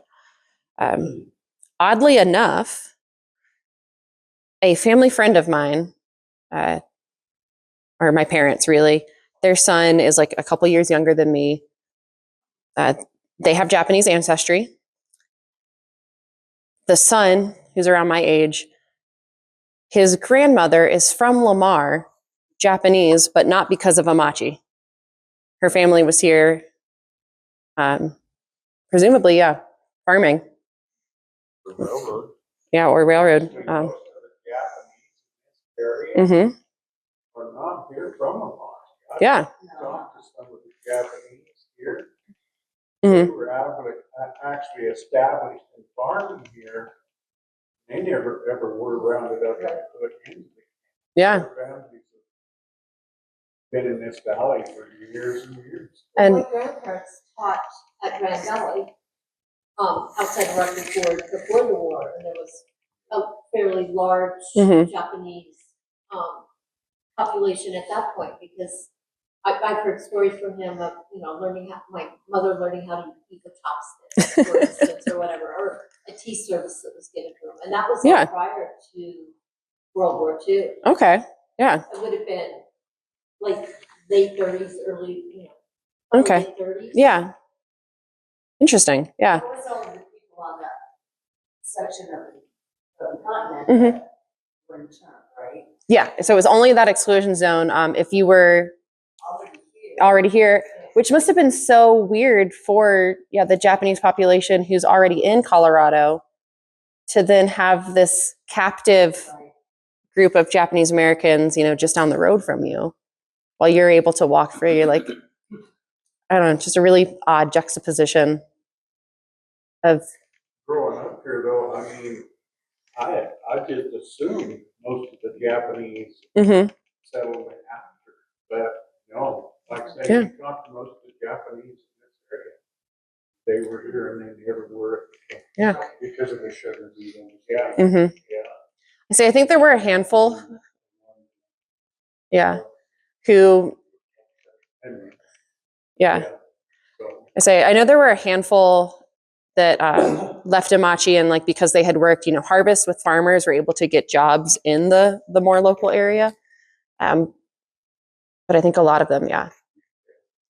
Oddly enough, a family friend of mine, or my parents really, their son is like a couple years younger than me. They have Japanese ancestry. The son, who's around my age, his grandmother is from Lamar, Japanese, but not because of Amache. Her family was here, presumably, farming. The railroad. Yeah, or railroad. Actually, most of the Japanese in this area are not here from Amache. Yeah. I talked to some of the Japanese here. Mhm. They were actually established and farming here. They never ever were rounded up and put into the Yeah. Their families have been in this valley for years and years. And My grandparents taught at Grand Valley, outside of Rocky Ford before the war, and there was a fairly large Mhm. Japanese, population at that point, because I've heard stories from him of, my mother learning how to eat the chopsticks, for instance, or whatever, or a tea service that was given to him, and that was all Yeah. prior to World War II. Okay. Yeah. It would have been like late 30s, early, Okay. late 30s. Yeah. Interesting. Yeah. What was all of the people on that section of the continent Mhm. that were interned, right? Yeah. So it was only that exclusion zone. If you were already here, which must have been so weird for the Japanese population who's already in Colorado, to then have this captive group of Japanese Americans, just down the road from you, while you're able to walk free. Like, I don't know, just a really odd juxtaposition of. Growing up here though, I mean, I just assumed most of the Japanese Mhm. settled it after, but no, like I say, Yeah. you talk to most of the Japanese in this area. They were here and they never were. Yeah. Because of the sugar beetles. Yeah. Mhm. Yeah. I think there were a handful, who, Anyway, So I know there were a handful that left Amache, and like because they had worked, harvest with farmers, were able to get jobs in the more local area. But I think a lot of them,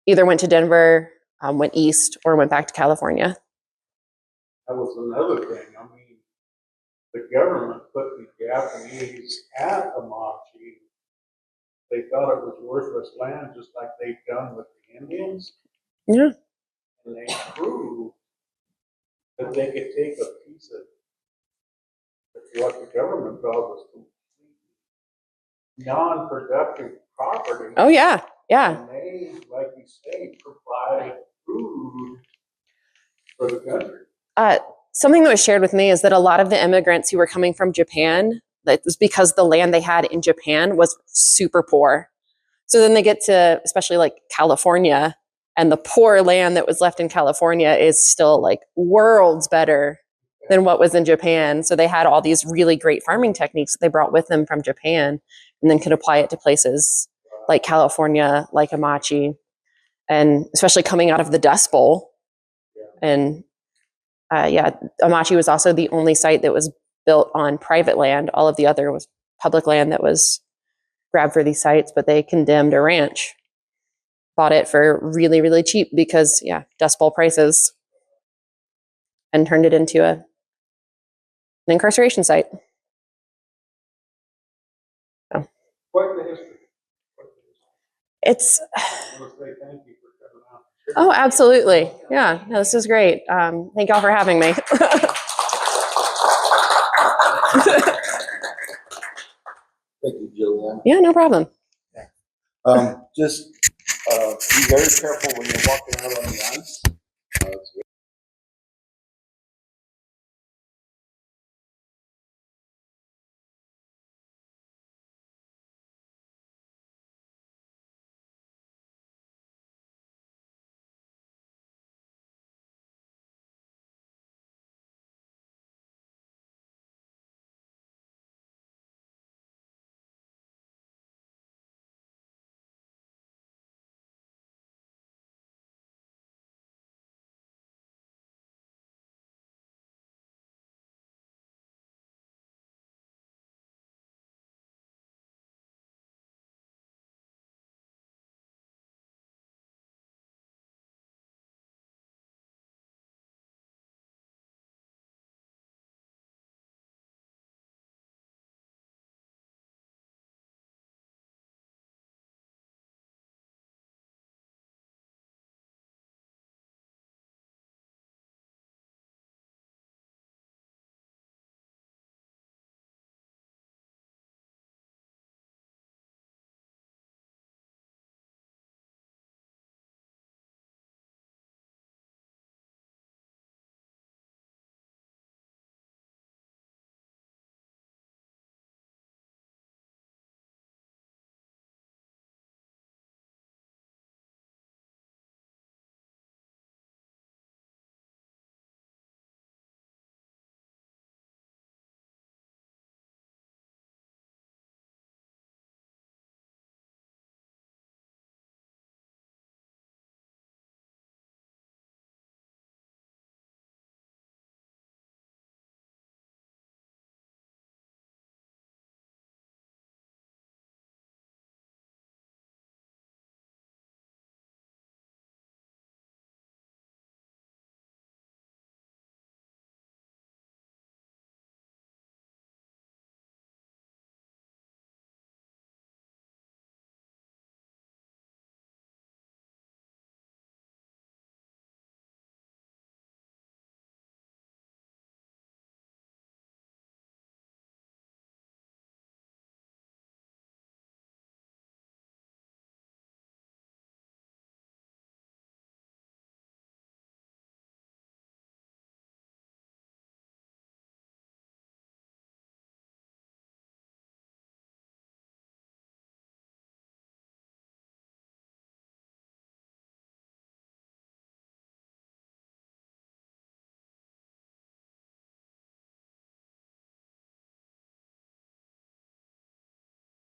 either went to Denver, went east, or went back to California. that was another thing. I mean, the government put the Japanese at Amache. They thought it was worthless land, just like they've done with the Indians. Yeah. And they proved that they could take a piece of what the government thought was completely non-productive property. Oh yeah. Yeah. And they, like you say, provide food for the country. Something that was shared with me is that a lot of the immigrants who were coming from Japan, that was because the land they had in Japan was super poor. So then they get to, especially like California, and the poor land that was left in California is still like worlds better than what was in Japan. So they had all these really great farming techniques that they brought with them from Japan and then could apply it to places like California, like Amache, and especially coming out of the Dust Bowl. And Amache was also the only site that was built on private land. All of the other was public land that was grabbed for these sites, but they condemned a ranch, bought it for really, really cheap because, Dust Bowl prices, and turned it into an incarceration site. So. Quite the history. It's. I want to say thank you for coming out. Oh, absolutely. Yeah, no, this is great. Thank y'all for having me. Thank you, Julianne. Yeah, no problem. Just be very careful when you're walking out on the ice. It's